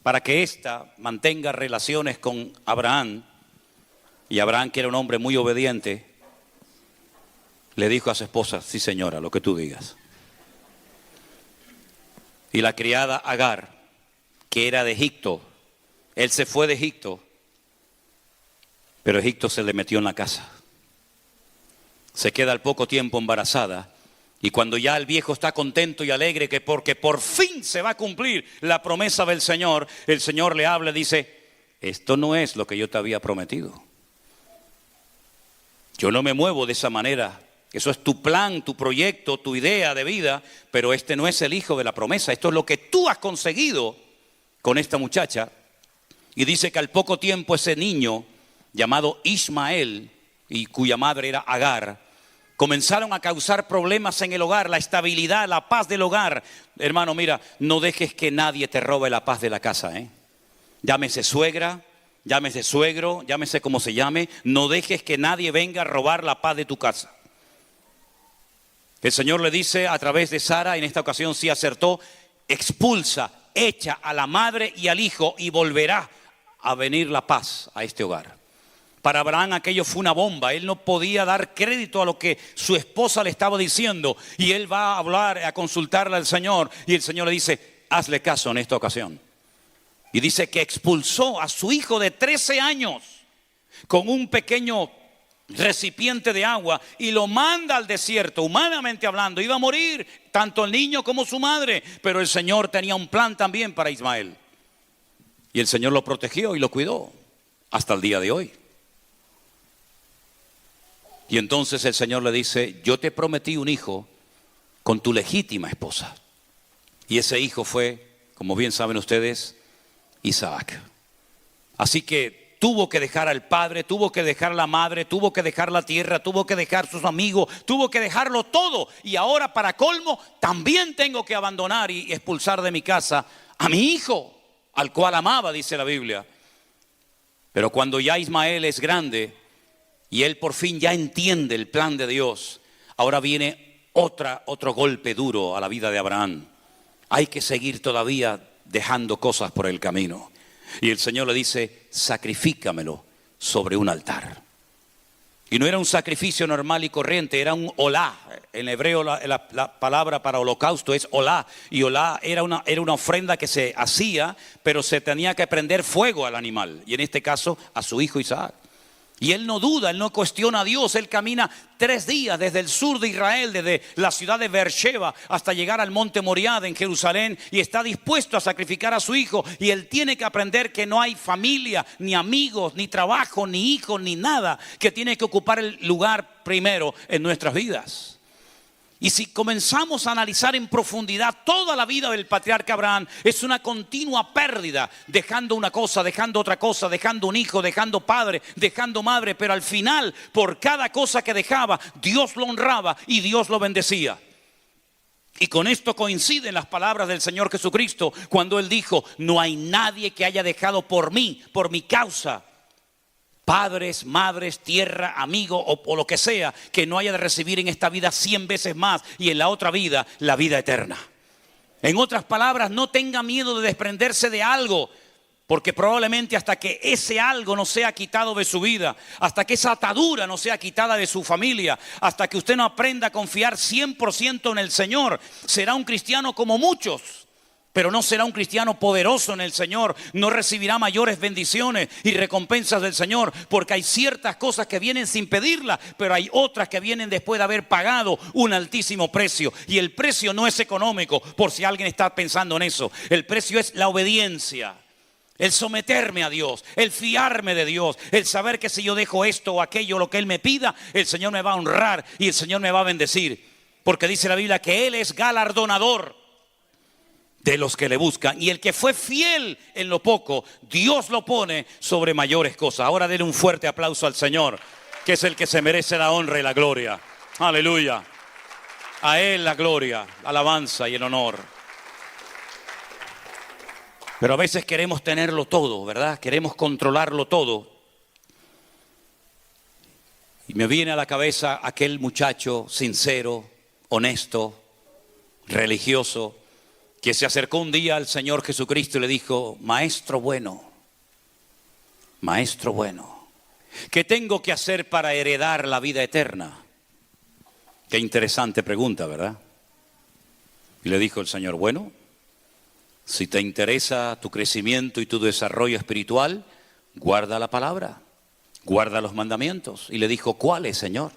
para que ésta mantenga relaciones con Abraham. Y Abraham, que era un hombre muy obediente, le dijo a su esposa: sí, señora, lo que tú digas. Y la criada Agar, que era de Egipto, él se fue de Egipto, pero Egipto se le metió en la casa. Se queda al poco tiempo embarazada, y cuando ya el viejo está contento y alegre que porque por fin se va a cumplir la promesa del Señor, el Señor le habla y dice: esto no es lo que yo te había prometido. Yo no me muevo de esa manera. Eso es tu plan, tu proyecto, tu idea de vida, pero este no es el hijo de la promesa. Esto es lo que tú has conseguido con esta muchacha. Y dice que al poco tiempo ese niño llamado Ismael, y cuya madre era Agar, comenzaron a causar problemas en el hogar, la estabilidad, la paz del hogar. Hermano, mira, no dejes que nadie te robe la paz de la casa, ¿eh? Llámese suegra, llámese suegro, llámese como se llame, no dejes que nadie venga a robar la paz de tu casa. El Señor le dice a través de Sara, en esta ocasión sí acertó: expulsa, echa a la madre y al hijo y volverá a venir la paz a este hogar. Para Abraham aquello fue una bomba. Él no podía dar crédito a lo que su esposa le estaba diciendo, y él va a hablar, a consultarle al Señor, y el Señor le dice: hazle caso en esta ocasión. Y dice que expulsó a su hijo de 13 años con un pequeño recipiente de agua y lo manda al desierto. Humanamente hablando, iba a morir tanto el niño como su madre, pero el Señor tenía un plan también para Ismael. Y el Señor lo protegió y lo cuidó hasta el día de hoy. Y entonces el Señor le dice: yo te prometí un hijo con tu legítima esposa. Y ese hijo fue, como bien saben ustedes, Isaac. Así que tuvo que dejar al padre, tuvo que dejar a la madre, tuvo que dejar la tierra, tuvo que dejar sus amigos, tuvo que dejarlo todo. Y ahora, para colmo, también tengo que abandonar y expulsar de mi casa a mi hijo, al cual amaba, dice la Biblia. Pero cuando ya Ismael es grande y él por fin ya entiende el plan de Dios, ahora viene otro golpe duro a la vida de Abraham. Hay que seguir todavía dejando cosas por el camino. Y el Señor le dice: sacrifícamelo sobre un altar. Y no era un sacrificio normal y corriente, era un olá. En hebreo la palabra para holocausto es olá. Y olá era una ofrenda que se hacía, pero se tenía que prender fuego al animal. Y en este caso a su hijo Isaac. Y él no duda, él no cuestiona a Dios. Él camina 3 días desde el sur de Israel, desde la ciudad de Beersheba hasta llegar al monte Moriah en Jerusalén, y está dispuesto a sacrificar a su hijo. Y él tiene que aprender que no hay familia, ni amigos, ni trabajo, ni hijos, ni nada que tiene que ocupar el lugar primero en nuestras vidas. Y si comenzamos a analizar en profundidad toda la vida del patriarca Abraham, es una continua pérdida, dejando una cosa, dejando otra cosa, dejando un hijo, dejando padre, dejando madre. Pero al final, por cada cosa que dejaba, Dios lo honraba y Dios lo bendecía. Y con esto coinciden las palabras del Señor Jesucristo cuando Él dijo: no hay nadie que haya dejado por mí, por mi causa, padres, madres, tierra, amigo o lo que sea, que no haya de recibir en esta vida 100 veces más y en la otra vida, la vida eterna. En otras palabras, no tenga miedo de desprenderse de algo, porque probablemente hasta que ese algo no sea quitado de su vida, hasta que esa atadura no sea quitada de su familia, hasta que usted no aprenda a confiar 100% en el Señor, será un cristiano como muchos. Pero no será un cristiano poderoso en el Señor, no recibirá mayores bendiciones y recompensas del Señor, porque hay ciertas cosas que vienen sin pedirlas, pero hay otras que vienen después de haber pagado un altísimo precio. Y el precio no es económico, por si alguien está pensando en eso. El precio es la obediencia, el someterme a Dios, el fiarme de Dios, el saber que si yo dejo esto o aquello, lo que Él me pida, el Señor me va a honrar y el Señor me va a bendecir. Porque dice la Biblia que Él es galardonador de los que le buscan, y el que fue fiel en lo poco, Dios lo pone sobre mayores cosas. Ahora denle un fuerte aplauso al Señor, que es el que se merece la honra y la gloria. Aleluya. A Él la gloria, la alabanza y el honor. Pero a veces queremos tenerlo todo, ¿verdad? Queremos controlarlo todo. Y me viene a la cabeza aquel muchacho sincero, honesto, religioso, que se acercó un día al Señor Jesucristo y le dijo: maestro bueno, ¿qué tengo que hacer para heredar la vida eterna? Qué interesante pregunta, ¿verdad? Y le dijo el Señor: bueno, si te interesa tu crecimiento y tu desarrollo espiritual, guarda la palabra, guarda los mandamientos. Y le dijo: ¿cuáles, Señor?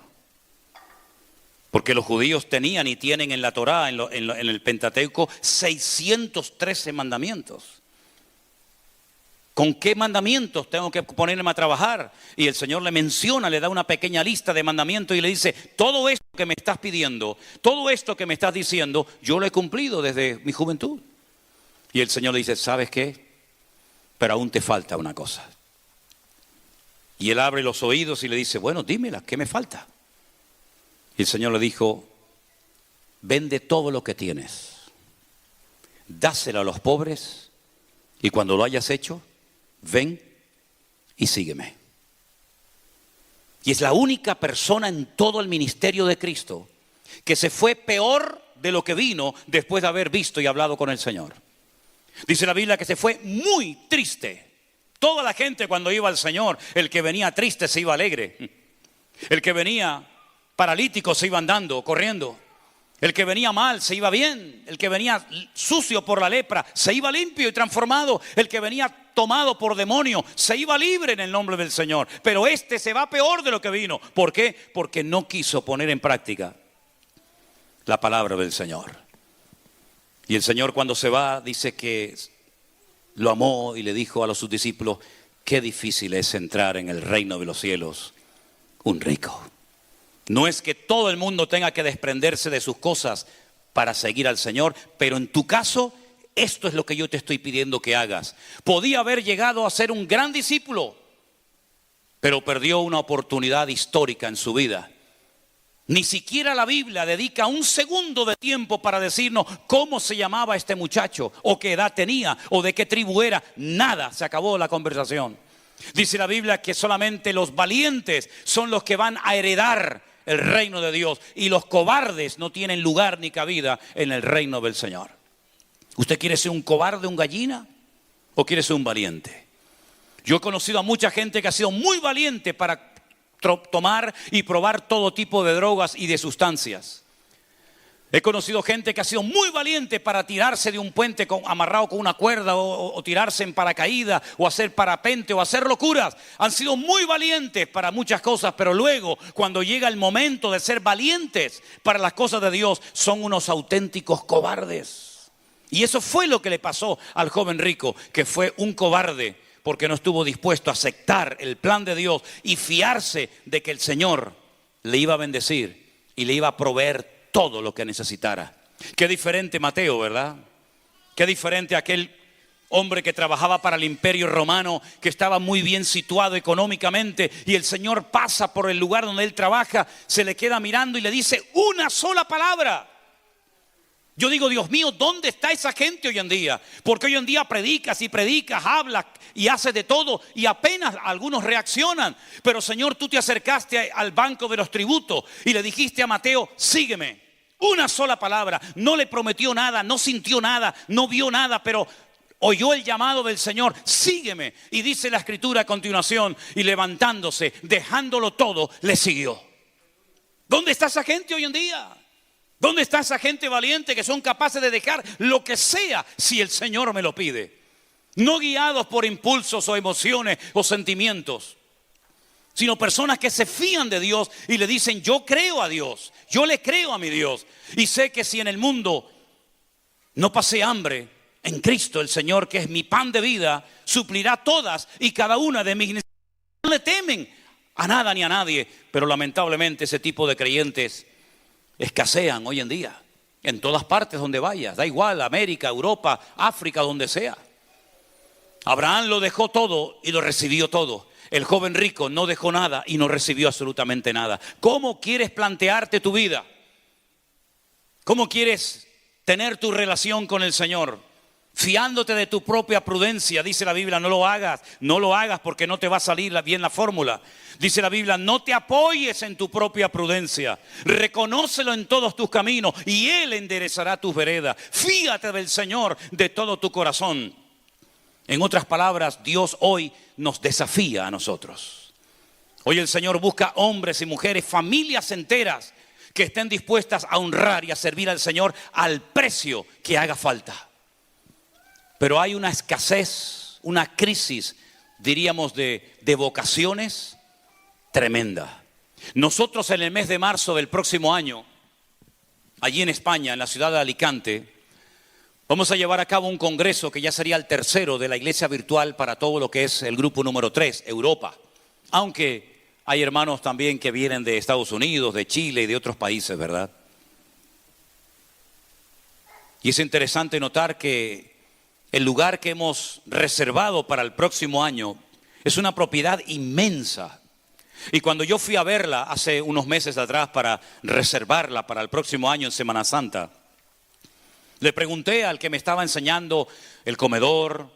Porque los judíos tenían y tienen en la Torá, en el Pentateuco, 613 mandamientos. ¿Con qué mandamientos tengo que ponerme a trabajar? Y el Señor le menciona, le da una pequeña lista de mandamientos y le dice: todo esto que me estás pidiendo, todo esto que me estás diciendo, yo lo he cumplido desde mi juventud. Y el Señor le dice: ¿sabes qué? Pero aún te falta una cosa. Y él abre los oídos y le dice: bueno, dímela, ¿qué me falta? Y el Señor le dijo: vende todo lo que tienes, dáselo a los pobres, y cuando lo hayas hecho, ven y sígueme. Y es la única persona en todo el ministerio de Cristo que se fue peor de lo que vino después de haber visto y hablado con el Señor. Dice la Biblia que se fue muy triste. Toda la gente cuando iba al Señor, el que venía triste se iba alegre, el que venía paralítico se iba andando, corriendo. El que venía mal se iba bien. El que venía sucio por la lepra se iba limpio y transformado. El que venía tomado por demonio se iba libre en el nombre del Señor. Pero este se va peor de lo que vino. ¿Por qué? Porque no quiso poner en práctica la palabra del Señor. Y el Señor, cuando se va, dice que lo amó y le dijo a sus discípulos: qué difícil es entrar en el reino de los cielos un rico. No es que todo el mundo tenga que desprenderse de sus cosas para seguir al Señor, pero en tu caso, esto es lo que yo te estoy pidiendo que hagas. Podía haber llegado a ser un gran discípulo, pero perdió una oportunidad histórica en su vida. Ni siquiera la Biblia dedica un segundo de tiempo para decirnos cómo se llamaba este muchacho, o qué edad tenía, o de qué tribu era. Nada, se acabó la conversación. Dice la Biblia que solamente los valientes son los que van a heredar el reino de Dios, y los cobardes no tienen lugar ni cabida en el reino del Señor. ¿Usted quiere ser un cobarde, un gallina, o quiere ser un valiente? Yo he conocido a mucha gente que ha sido muy valiente para tomar y probar todo tipo de drogas y de sustancias. He conocido gente que ha sido muy valiente para tirarse de un puente amarrado con una cuerda, o tirarse en paracaídas, o hacer parapente, o hacer locuras. Han sido muy valientes para muchas cosas, pero luego, cuando llega el momento de ser valientes para las cosas de Dios, son unos auténticos cobardes. Y eso fue lo que le pasó al joven rico, que fue un cobarde porque no estuvo dispuesto a aceptar el plan de Dios y fiarse de que el Señor le iba a bendecir y le iba a proveer todo lo que necesitara. Qué diferente Mateo, ¿verdad? Qué diferente aquel hombre que trabajaba para el Imperio Romano, que estaba muy bien situado económicamente, y el Señor pasa por el lugar donde él trabaja, se le queda mirando y le dice una sola palabra. Yo digo, Dios mío, ¿dónde está esa gente hoy en día? Porque hoy en día predicas y predicas, hablas y haces de todo, y apenas algunos reaccionan. Pero Señor, tú te acercaste al banco de los tributos y le dijiste a Mateo: sígueme. Una sola palabra. No le prometió nada, no sintió nada, no vio nada, pero oyó el llamado del Señor: sígueme. Y dice la Escritura a continuación, y levantándose, dejándolo todo, le siguió. ¿Dónde está esa gente hoy en día? ¿Dónde está esa gente valiente que son capaces de dejar lo que sea si el Señor me lo pide? No guiados por impulsos o emociones o sentimientos, sino personas que se fían de Dios y le dicen: yo creo a Dios, yo le creo a mi Dios, y sé que si en el mundo no pasé hambre, en Cristo el Señor, que es mi pan de vida, suplirá todas y cada una de mis necesidades. No le temen a nada ni a nadie, pero lamentablemente ese tipo de creyentes escasean hoy en día, en todas partes donde vayas, da igual, América, Europa, África, donde sea. Abraham lo dejó todo y lo recibió todo. El joven rico no dejó nada y no recibió absolutamente nada. ¿Cómo quieres plantearte tu vida? ¿Cómo quieres tener tu relación con el Señor? Fiándote de tu propia prudencia. Dice la Biblia: no lo hagas porque no te va a salir bien la fórmula. Dice la Biblia: no te apoyes en tu propia prudencia, reconócelo en todos tus caminos y Él enderezará tus veredas. Fíate del Señor de todo tu corazón. En otras palabras, Dios hoy nos desafía a nosotros. Hoy el Señor busca hombres y mujeres, familias enteras, que estén dispuestas a honrar y a servir al Señor al precio que haga falta. Pero hay una escasez, una crisis, diríamos, de vocaciones tremenda. Nosotros en el mes de marzo del próximo año, allí en España, en la ciudad de Alicante, vamos a llevar a cabo un congreso que ya sería el tercero de la iglesia virtual para todo lo que es el grupo número 3, Europa. Aunque hay hermanos también que vienen de Estados Unidos, de Chile y de otros países, ¿verdad? Y es interesante notar que el lugar que hemos reservado para el próximo año es una propiedad inmensa. Y cuando yo fui a verla hace unos meses atrás para reservarla para el próximo año en Semana Santa, le pregunté al que me estaba enseñando el comedor,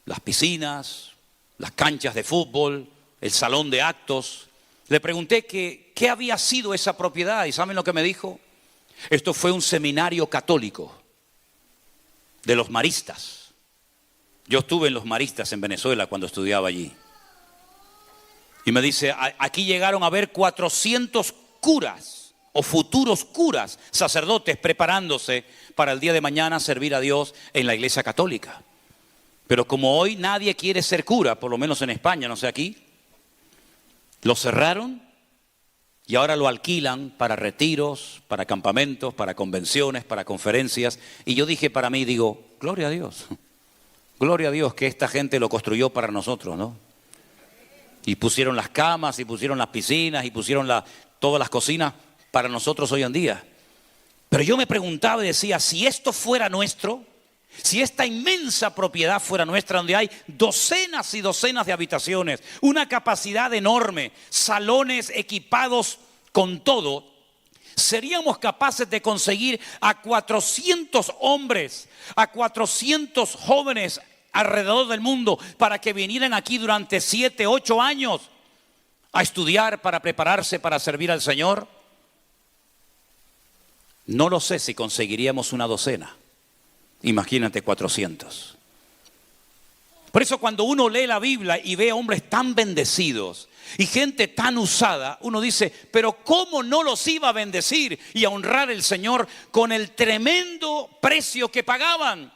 las piscinas, las canchas de fútbol, el salón de actos. Le pregunté qué había sido esa propiedad, y ¿saben lo que me dijo? Esto fue un seminario católico de los maristas. Yo estuve en los maristas en Venezuela cuando estudiaba allí. Y me dice: aquí llegaron a ver 400 curas o futuros curas, sacerdotes, preparándose para el día de mañana servir a Dios en la Iglesia Católica. Pero como hoy nadie quiere ser cura, por lo menos en España, no sé aquí, lo cerraron y ahora lo alquilan para retiros, para campamentos, para convenciones, para conferencias. Y yo dije para mí, digo, gloria a Dios que esta gente lo construyó para nosotros, ¿no? Y pusieron las camas, y pusieron las piscinas, y pusieron todas las cocinas para nosotros hoy en día. Pero yo me preguntaba y decía, si esto fuera nuestro, si esta inmensa propiedad fuera nuestra, donde hay docenas y docenas de habitaciones, una capacidad enorme, salones equipados con todo, seríamos capaces de conseguir a 400 hombres, a 400 jóvenes alrededor del mundo para que vinieran aquí durante 7, 8 años a estudiar para prepararse para servir al Señor. No lo sé si conseguiríamos una docena. Imagínate 400. Por eso cuando uno lee la Biblia y ve hombres tan bendecidos y gente tan usada, uno dice, pero ¿cómo no los iba a bendecir y a honrar el Señor con el tremendo precio que pagaban?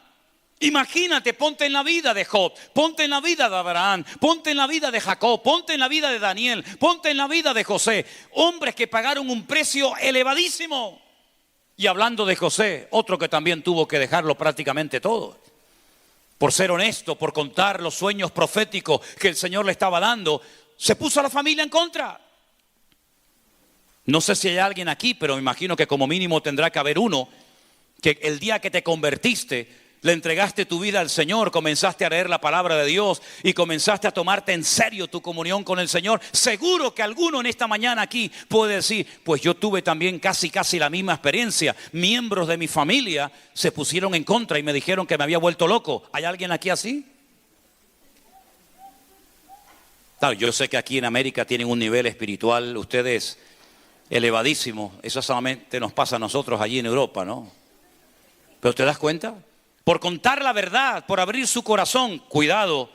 Imagínate, ponte en la vida de Job, ponte en la vida de Abraham, ponte en la vida de Jacob, ponte en la vida de Daniel, ponte en la vida de José. Hombres que pagaron un precio elevadísimo. Y hablando de José, otro que también tuvo que dejarlo prácticamente todo. Por ser honesto, por contar los sueños proféticos que el Señor le estaba dando, se puso a la familia en contra. No sé si hay alguien aquí, pero me imagino que como mínimo tendrá que haber uno que el día que te convertiste, le entregaste tu vida al Señor, comenzaste a leer la palabra de Dios y comenzaste a tomarte en serio tu comunión con el Señor. Seguro que alguno en esta mañana aquí puede decir, pues yo tuve también casi la misma experiencia. Miembros de mi familia se pusieron en contra y me dijeron que me había vuelto loco. ¿Hay alguien aquí así? Claro, yo sé que aquí en América tienen un nivel espiritual, ustedes, elevadísimo. Eso solamente nos pasa a nosotros allí en Europa, ¿no? Pero ¿te das cuenta? Por contar la verdad, por abrir su corazón. Cuidado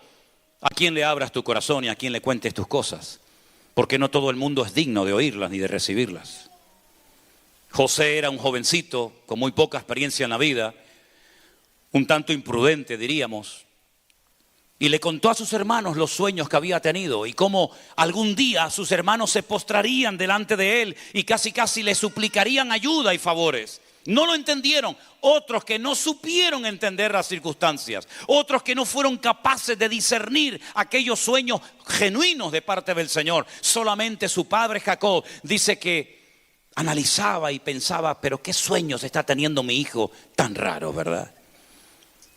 a quien le abras tu corazón y a quien le cuentes tus cosas, porque no todo el mundo es digno de oírlas ni de recibirlas. José era un jovencito con muy poca experiencia en la vida, un tanto imprudente diríamos, y le contó a sus hermanos los sueños que había tenido y cómo algún día sus hermanos se postrarían delante de él y casi le suplicarían ayuda y favores. No lo entendieron. Otros que no supieron entender las circunstancias. Otros que no fueron capaces de discernir aquellos sueños genuinos de parte del Señor. Solamente su padre Jacob dice que analizaba y pensaba, pero qué sueños está teniendo mi hijo tan raro, ¿verdad?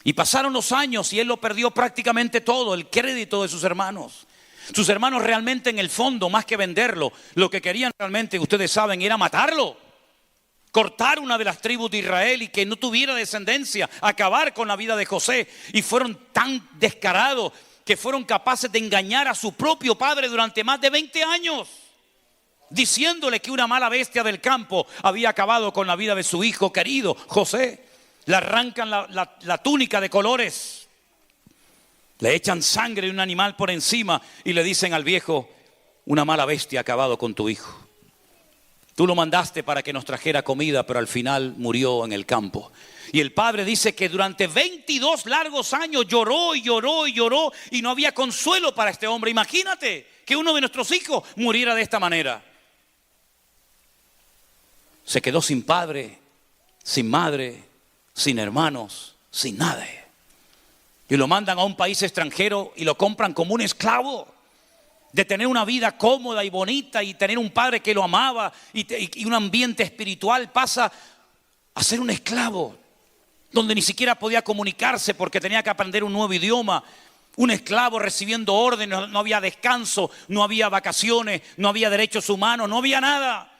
Y pasaron los años y él lo perdió prácticamente todo, el crédito de sus hermanos. Sus hermanos realmente en el fondo, más que venderlo, lo que querían realmente, ustedes saben, era matarlo. Cortar una de las tribus de Israel y que no tuviera descendencia, acabar con la vida de José. Y fueron tan descarados que fueron capaces de engañar a su propio padre durante más de 20 años, diciéndole que una mala bestia del campo había acabado con la vida de su hijo querido, José. Le arrancan la túnica de colores, le echan sangre de un animal por encima y le dicen al viejo, una mala bestia ha acabado con tu hijo. Tú lo mandaste para que nos trajera comida, pero al final murió en el campo. Y el padre dice que durante 22 largos años lloró y lloró y lloró y no había consuelo para este hombre. Imagínate que uno de nuestros hijos muriera de esta manera. Se quedó sin padre, sin madre, sin hermanos, sin nada. Y lo mandan a un país extranjero y lo compran como un esclavo. De tener una vida cómoda y bonita y tener un padre que lo amaba y un ambiente espiritual, pasa a ser un esclavo, donde ni siquiera podía comunicarse porque tenía que aprender un nuevo idioma. Un esclavo recibiendo órdenes, no había descanso, no había vacaciones, no había derechos humanos, no había nada.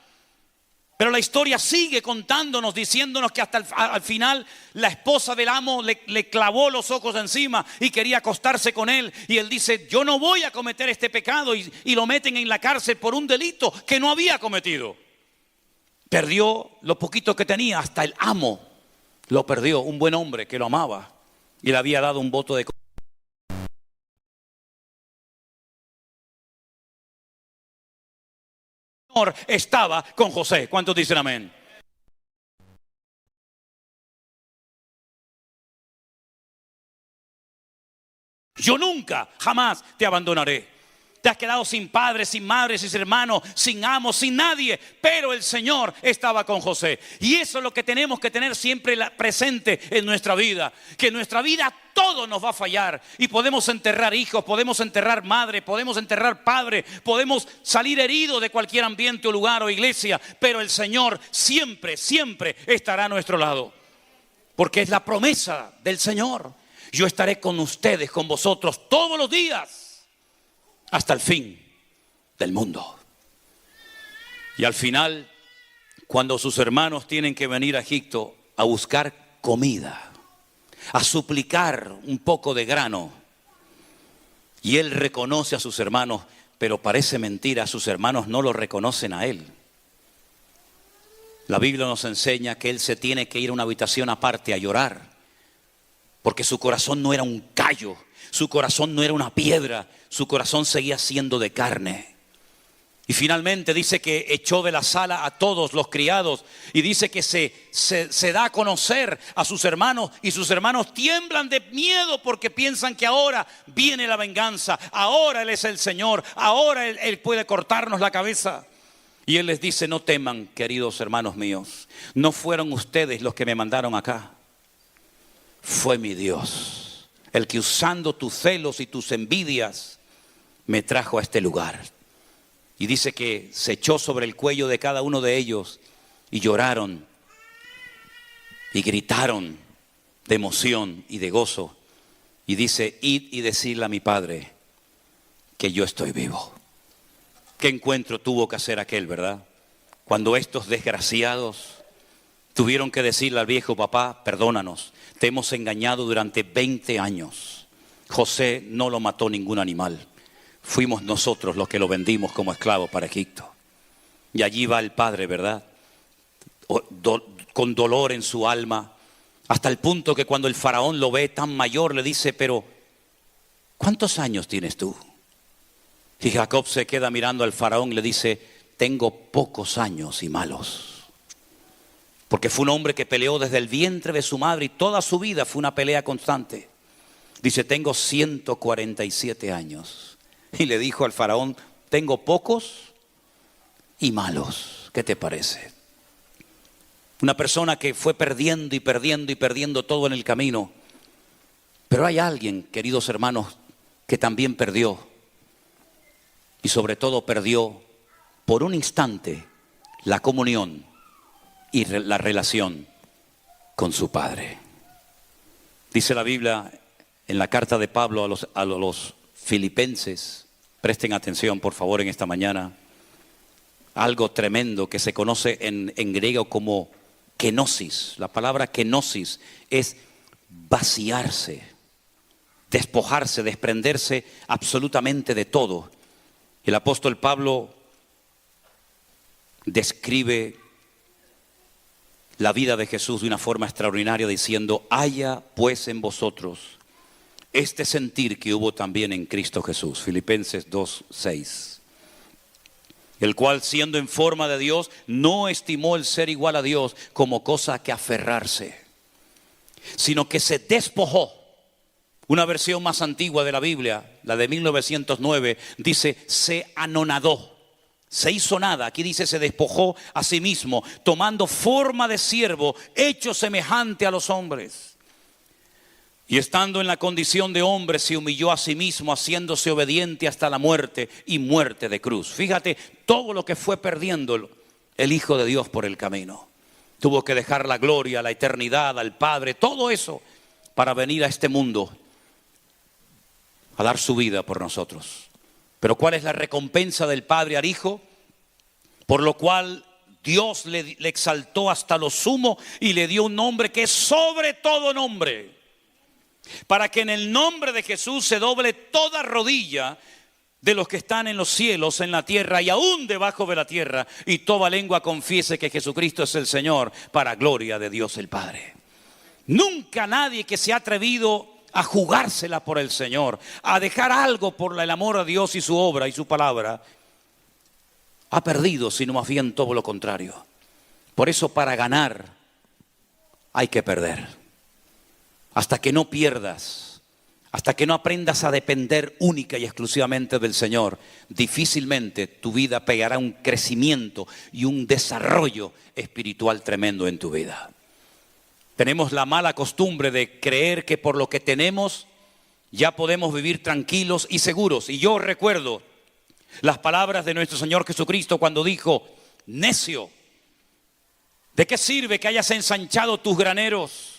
Pero la historia sigue contándonos, diciéndonos que hasta al final la esposa del amo le clavó los ojos encima y quería acostarse con él. Y él dice, yo no voy a cometer este pecado, y lo meten en la cárcel por un delito que no había cometido. Perdió lo poquito que tenía, hasta el amo lo perdió, un buen hombre que lo amaba y le había dado un voto de estaba con José. ¿Cuántos dicen amén? Yo nunca, jamás te abandonaré. Te has quedado sin padres, sin madres, sin hermanos, sin amos, sin nadie. Pero el Señor estaba con José. Y eso es lo que tenemos que tener siempre presente en nuestra vida. Que en nuestra vida todo nos va a fallar. Y podemos enterrar hijos, podemos enterrar madre, podemos enterrar padre, podemos salir heridos de cualquier ambiente o lugar o iglesia. Pero el Señor siempre, siempre estará a nuestro lado. Porque es la promesa del Señor. Yo estaré con ustedes, con vosotros todos los días, hasta el fin del mundo. Y al final, cuando sus hermanos tienen que venir a Egipto a buscar comida, a suplicar un poco de grano, y él reconoce a sus hermanos, pero parece mentira, sus hermanos no lo reconocen a él. La Biblia nos enseña que él se tiene que ir a una habitación aparte a llorar, porque su corazón no era un callo, su corazón no era una piedra, su corazón seguía siendo de carne. Y finalmente dice que echó de la sala a todos los criados y dice que se da a conocer a sus hermanos, y sus hermanos tiemblan de miedo porque piensan que ahora viene la venganza, ahora Él es el Señor, ahora Él puede cortarnos la cabeza. Y Él les dice: no teman, queridos hermanos míos, no fueron ustedes los que me mandaron acá, fue mi Dios, el que usando tus celos y tus envidias me trajo a este lugar. Y dice que se echó sobre el cuello de cada uno de ellos y lloraron y gritaron de emoción y de gozo. Y dice: id y decirle a mi padre que yo estoy vivo. ¿Qué encuentro tuvo que hacer aquel, verdad? Cuando estos desgraciados tuvieron que decirle al viejo: papá, perdónanos, te hemos engañado durante 20 años. José no lo mató ningún animal. Fuimos nosotros los que lo vendimos como esclavo para Egipto. Y allí va el padre, ¿verdad? Con dolor en su alma, hasta el punto que cuando el faraón lo ve tan mayor le dice: pero ¿cuántos años tienes tú? Y Jacob se queda mirando al faraón y le dice: tengo pocos años y malos. Porque fue un hombre que peleó desde el vientre de su madre y toda su vida fue una pelea constante. Dice: tengo 147 años. Y le dijo al faraón: tengo pocos y malos. ¿Qué te parece? Una persona que fue perdiendo y perdiendo y perdiendo todo en el camino. Pero hay alguien, queridos hermanos, que también perdió. Y sobre todo perdió por un instante la comunión y la relación con su Padre. Dice la Biblia en la carta de Pablo a los Filipenses, presten atención por favor en esta mañana, algo tremendo que se conoce en griego como kenosis. La palabra kenosis es vaciarse, despojarse, desprenderse absolutamente de todo. El apóstol Pablo describe la vida de Jesús de una forma extraordinaria diciendo: haya pues en vosotros este sentir que hubo también en Cristo Jesús. Filipenses 2:6. El cual, siendo en forma de Dios, no estimó el ser igual a Dios como cosa a que aferrarse, sino que se despojó. Una versión más antigua de la Biblia, la de 1909, dice: se anonadó, se hizo nada. Aquí dice: se despojó a sí mismo, tomando forma de siervo, hecho semejante a los hombres. Y estando en la condición de hombre, se humilló a sí mismo, haciéndose obediente hasta la muerte y muerte de cruz. Fíjate todo lo que fue perdiendo el Hijo de Dios por el camino. Tuvo que dejar la gloria, la eternidad, al Padre, todo eso para venir a este mundo a dar su vida por nosotros. Pero ¿cuál es la recompensa del Padre al Hijo? Por lo cual Dios le exaltó hasta lo sumo y le dio un nombre que es sobre todo nombre, para que en el nombre de Jesús se doble toda rodilla de los que están en los cielos, en la tierra y aún debajo de la tierra, y toda lengua confiese que Jesucristo es el Señor, para gloria de Dios el Padre. Nunca nadie que se ha atrevido a jugársela por el Señor, a dejar algo por el amor a Dios y su obra y su palabra, ha perdido, sino más bien todo lo contrario. Por eso para ganar hay que perder. Hasta que no pierdas, hasta que no aprendas a depender única y exclusivamente del Señor, difícilmente tu vida pegará un crecimiento y un desarrollo espiritual tremendo en tu vida. Tenemos la mala costumbre de creer que por lo que tenemos ya podemos vivir tranquilos y seguros. Y yo recuerdo las palabras de nuestro Señor Jesucristo cuando dijo: necio, ¿de qué sirve que hayas ensanchado tus graneros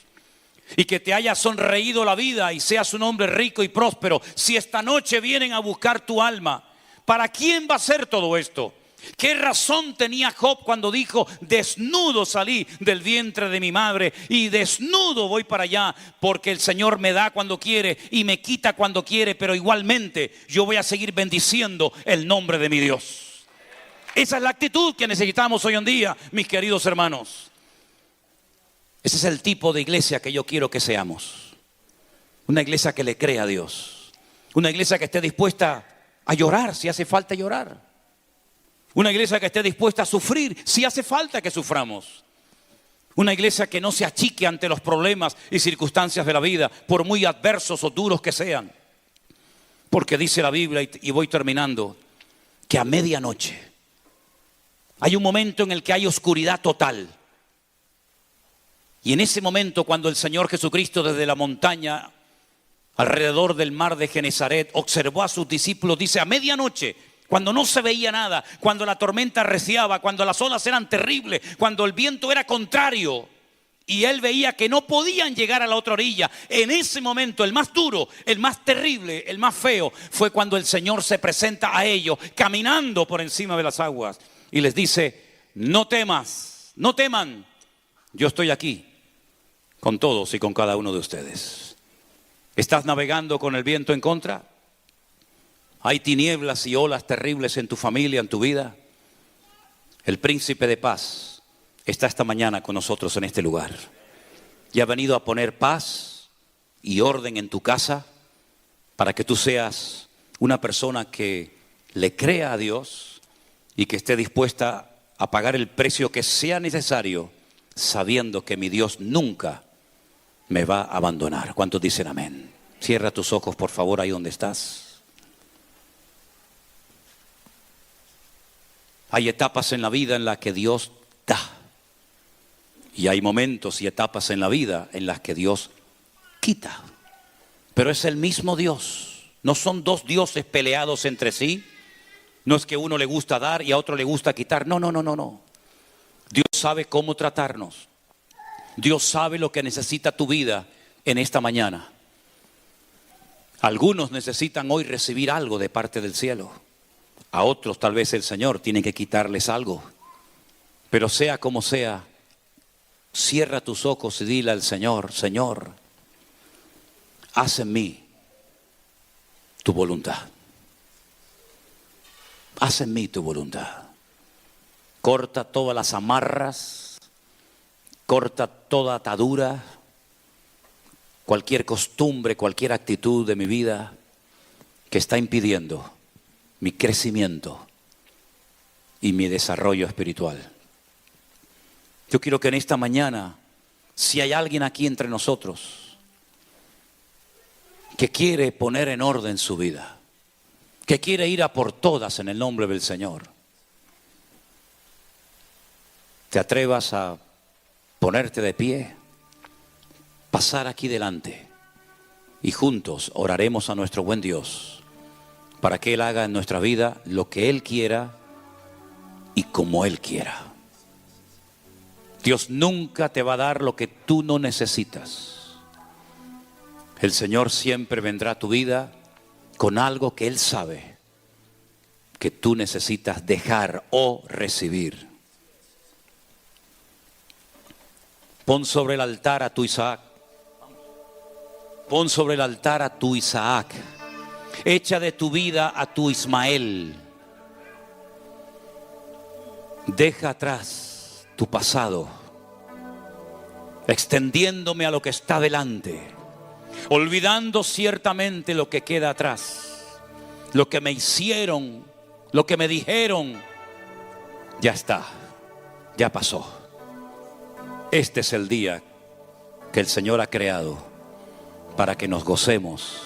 y que te haya sonreído la vida y seas un hombre rico y próspero, si esta noche vienen a buscar tu alma? ¿Para quién va a ser todo esto? ¿Qué razón tenía Job cuando dijo: desnudo salí del vientre de mi madre y desnudo voy para allá? Porque el Señor me da cuando quiere y me quita cuando quiere, pero igualmente yo voy a seguir bendiciendo el nombre de mi Dios. Esa es la actitud que necesitamos hoy en día, mis queridos hermanos. Ese es el tipo de iglesia que yo quiero que seamos. Una iglesia que le crea a Dios. Una iglesia que esté dispuesta a llorar si hace falta llorar. Una iglesia que esté dispuesta a sufrir si hace falta que suframos. Una iglesia que no se achique ante los problemas y circunstancias de la vida, por muy adversos o duros que sean. Porque dice la Biblia, y voy terminando, que a medianoche hay un momento en el que hay oscuridad total. Y en ese momento, cuando el Señor Jesucristo desde la montaña alrededor del mar de Genezaret observó a sus discípulos, dice: a medianoche, cuando no se veía nada, cuando la tormenta arreciaba, cuando las olas eran terribles, cuando el viento era contrario y él veía que no podían llegar a la otra orilla, en ese momento el más duro, el más terrible, el más feo, fue cuando el Señor se presenta a ellos caminando por encima de las aguas y les dice: no temas, no teman, yo estoy aquí con todos y con cada uno de ustedes. ¿Estás navegando con el viento en contra? ¿Hay tinieblas y olas terribles en tu familia, en tu vida? El príncipe de paz está esta mañana con nosotros en este lugar. Y ha venido a poner paz y orden en tu casa para que tú seas una persona que le crea a Dios y que esté dispuesta a pagar el precio que sea necesario, sabiendo que mi Dios nunca me va a abandonar. ¿Cuántos dicen amén? Cierra tus ojos, por favor, ahí donde estás. Hay etapas en la vida en las que Dios da. Y hay momentos y etapas en la vida en las que Dios quita. Pero es el mismo Dios. No son dos dioses peleados entre sí. No es que a uno le gusta dar y a otro le gusta quitar. No. Dios sabe cómo tratarnos. Dios sabe lo que necesita tu vida en esta mañana. Algunos necesitan hoy recibir algo de parte del cielo. A otros tal vez el Señor tiene que quitarles algo. Pero sea como sea, cierra tus ojos y dile al Señor: Señor, haz en mí tu voluntad. Haz en mí tu voluntad. Corta todas las amarras, corta toda atadura, cualquier costumbre, cualquier actitud de mi vida que está impidiendo mi crecimiento y mi desarrollo espiritual. Yo quiero que en esta mañana, si hay alguien aquí entre nosotros que quiere poner en orden su vida, que quiere ir a por todas en el nombre del Señor, te atrevas a ponerte de pie, pasar aquí delante y juntos oraremos a nuestro buen Dios para que Él haga en nuestra vida lo que Él quiera y como Él quiera. Dios nunca te va a dar lo que tú no necesitas. El Señor siempre vendrá a tu vida con algo que Él sabe que tú necesitas dejar o recibir. Pon sobre el altar a tu Isaac. Pon sobre el altar a tu Isaac. Echa de tu vida a tu Ismael. Deja atrás tu pasado, extendiéndome a lo que está delante, olvidando ciertamente lo que queda atrás, lo que me hicieron, lo que me dijeron, Ya está, ya pasó. Este es el día que el Señor ha creado para que nos gocemos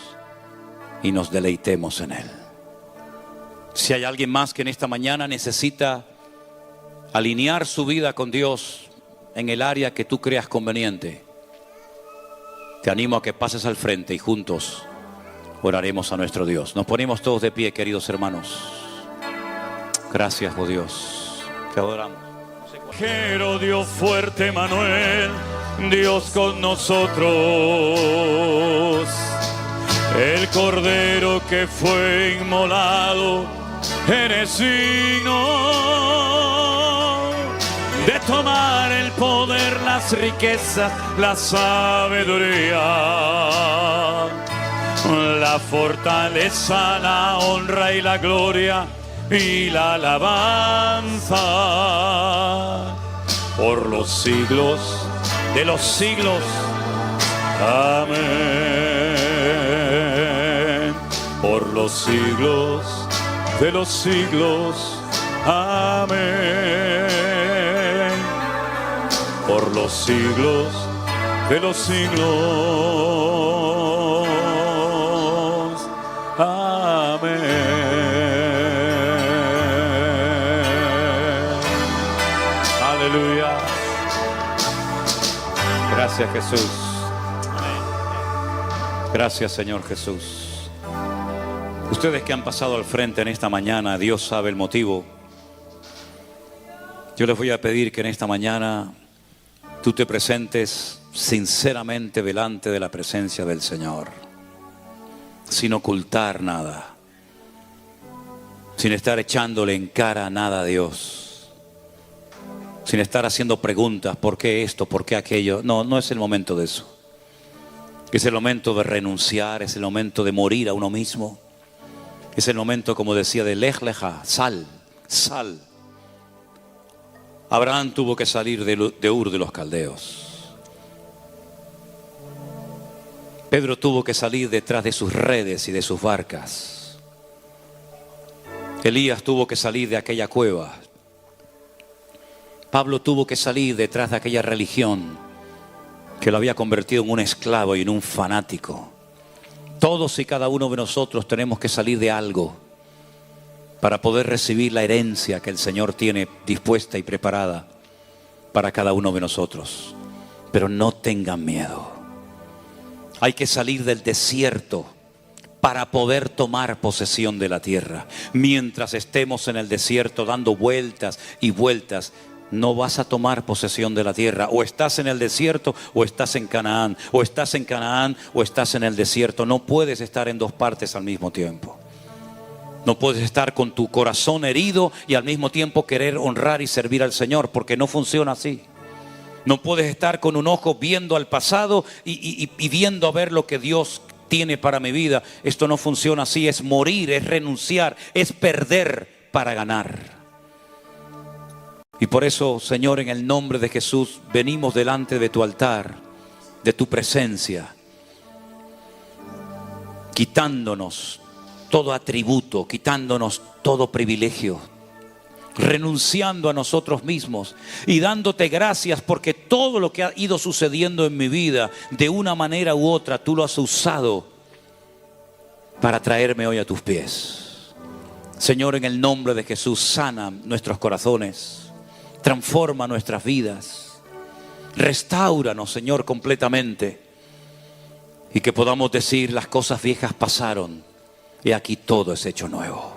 y nos deleitemos en Él. Si hay alguien más que en esta mañana necesita alinear su vida con Dios en el área que tú creas conveniente, te animo a que pases al frente y juntos oraremos a nuestro Dios. Nos ponemos todos de pie, queridos hermanos. Gracias, oh Dios, te adoramos. Quiero Dios fuerte, Manuel, Dios con nosotros. El cordero que fue inmolado en el signo de tomar el poder, las riquezas, la sabiduría, la fortaleza, la honra y la gloria y la alabanza por los siglos de los siglos. Amén. Por los siglos de los siglos. Amén. Por los siglos de los siglos. Amén. Aleluya. Gracias, Jesús. Gracias, Señor Jesús. Ustedes que han pasado al frente en esta mañana, Dios sabe el motivo. Yo les voy a pedir que en esta mañana tú te presentes sinceramente delante de la presencia del Señor, sin ocultar nada, sin estar echándole en cara nada a Dios, sin estar haciendo preguntas, ¿por qué esto? ¿Por qué aquello? No, no es el momento de eso. Es el momento de renunciar, es el momento de morir a uno mismo. Es el momento, como decía, de lej leja, sal, sal. Abraham tuvo que salir de Ur de los Caldeos. Pedro tuvo que salir detrás de sus redes y de sus barcas. Elías tuvo que salir de aquella cueva. Pablo tuvo que salir detrás de aquella religión que lo había convertido en un esclavo y en un fanático. Todos y cada uno de nosotros tenemos que salir de algo para poder recibir la herencia que el Señor tiene dispuesta y preparada para cada uno de nosotros. Pero no tengan miedo. Hay que salir del desierto para poder tomar posesión de la tierra. Mientras estemos en el desierto dando vueltas y vueltas, no vas a tomar posesión de la tierra. O estás en el desierto o estás en Canaán. O estás en Canaán o estás en el desierto. No puedes estar en dos partes al mismo tiempo. No puedes estar con tu corazón herido y al mismo tiempo querer honrar y servir al Señor, porque no funciona así. No puedes estar con un ojo viendo al pasado y viendo a ver lo que Dios tiene para mi vida. Esto no funciona así. Es morir, es renunciar, es perder para ganar. Y por eso, Señor, en el nombre de Jesús, venimos delante de tu altar, de tu presencia, quitándonos todo atributo, quitándonos todo privilegio, renunciando a nosotros mismos y dándote gracias porque todo lo que ha ido sucediendo en mi vida, de una manera u otra, tú lo has usado para traerme hoy a tus pies. Señor, en el nombre de Jesús, sana nuestros corazones. Transforma nuestras vidas, restáuranos, Señor, completamente, y que podamos decir: las cosas viejas pasaron y aquí todo es hecho nuevo.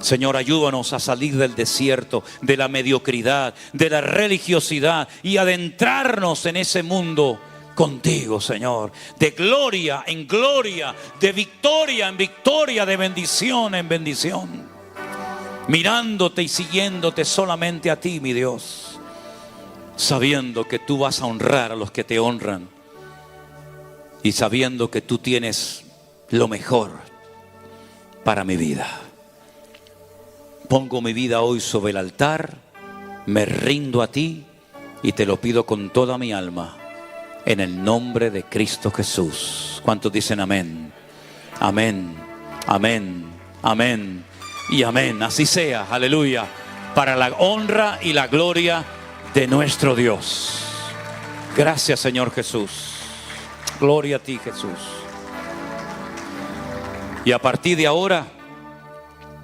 Señor, ayúdanos a salir del desierto, de la mediocridad, de la religiosidad y adentrarnos en ese mundo contigo, Señor, de gloria en gloria, de victoria en victoria, de bendición en bendición. Mirándote y siguiéndote solamente a ti, mi Dios, sabiendo que tú vas a honrar a los que te honran y sabiendo que tú tienes lo mejor para mi vida. Pongo mi vida hoy sobre el altar, me rindo a ti y te lo pido con toda mi alma, en el nombre de Cristo Jesús. ¿Cuántos dicen amén? Amén, amén, amén y amén. Así sea, aleluya. para la honra y la gloria de nuestro Dios. Gracias, Señor Jesús. Gloria a ti, Jesús. Y a partir de ahora,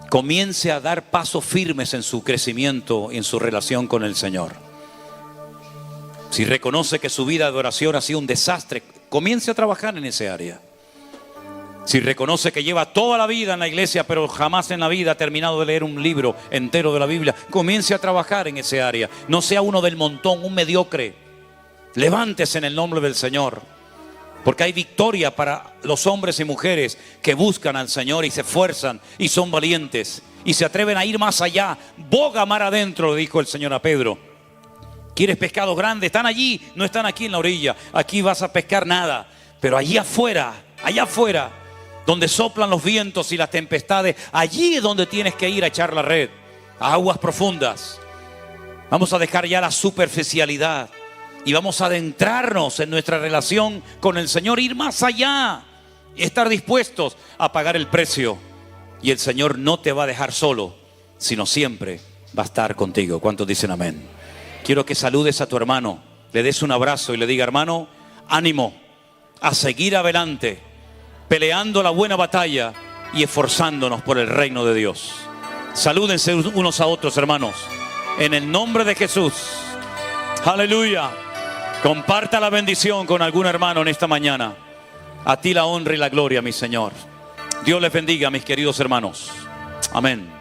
comience a dar pasos firmes en su crecimiento y en su relación con el Señor. Si reconoce que su vida de oración ha sido un desastre, comience a trabajar en ese área. Si reconoce que lleva toda la vida en la iglesia, pero jamás en la vida ha terminado de leer un libro entero de la Biblia, comience a trabajar en ese área. No sea uno del montón, un mediocre. Levántese en el nombre del Señor. Porque hay victoria para los hombres y mujeres que buscan al Señor y se esfuerzan y son valientes y se atreven a ir más allá. Boga mar adentro, dijo el Señor a Pedro. ¿Quieres pescados grandes? Están allí, no están aquí en la orilla. Aquí vas a pescar nada. Pero allá afuera, donde soplan los vientos y las tempestades, allí es donde tienes que ir a echar la red, a aguas profundas. Vamos a dejar ya la superficialidad y vamos a adentrarnos en nuestra relación con el Señor, ir más allá y estar dispuestos a pagar el precio. Y el Señor no te va a dejar solo, sino siempre va a estar contigo. ¿Cuántos dicen amén? Quiero que saludes a tu hermano, le des un abrazo y le diga: hermano, ánimo a seguir adelante, peleando la buena batalla y esforzándonos por el reino de Dios. Salúdense unos a otros, hermanos, en el nombre de Jesús. Aleluya. Comparta la bendición con algún hermano en esta mañana. A ti la honra y la gloria, mi Señor. Dios les bendiga, mis queridos hermanos. Amén.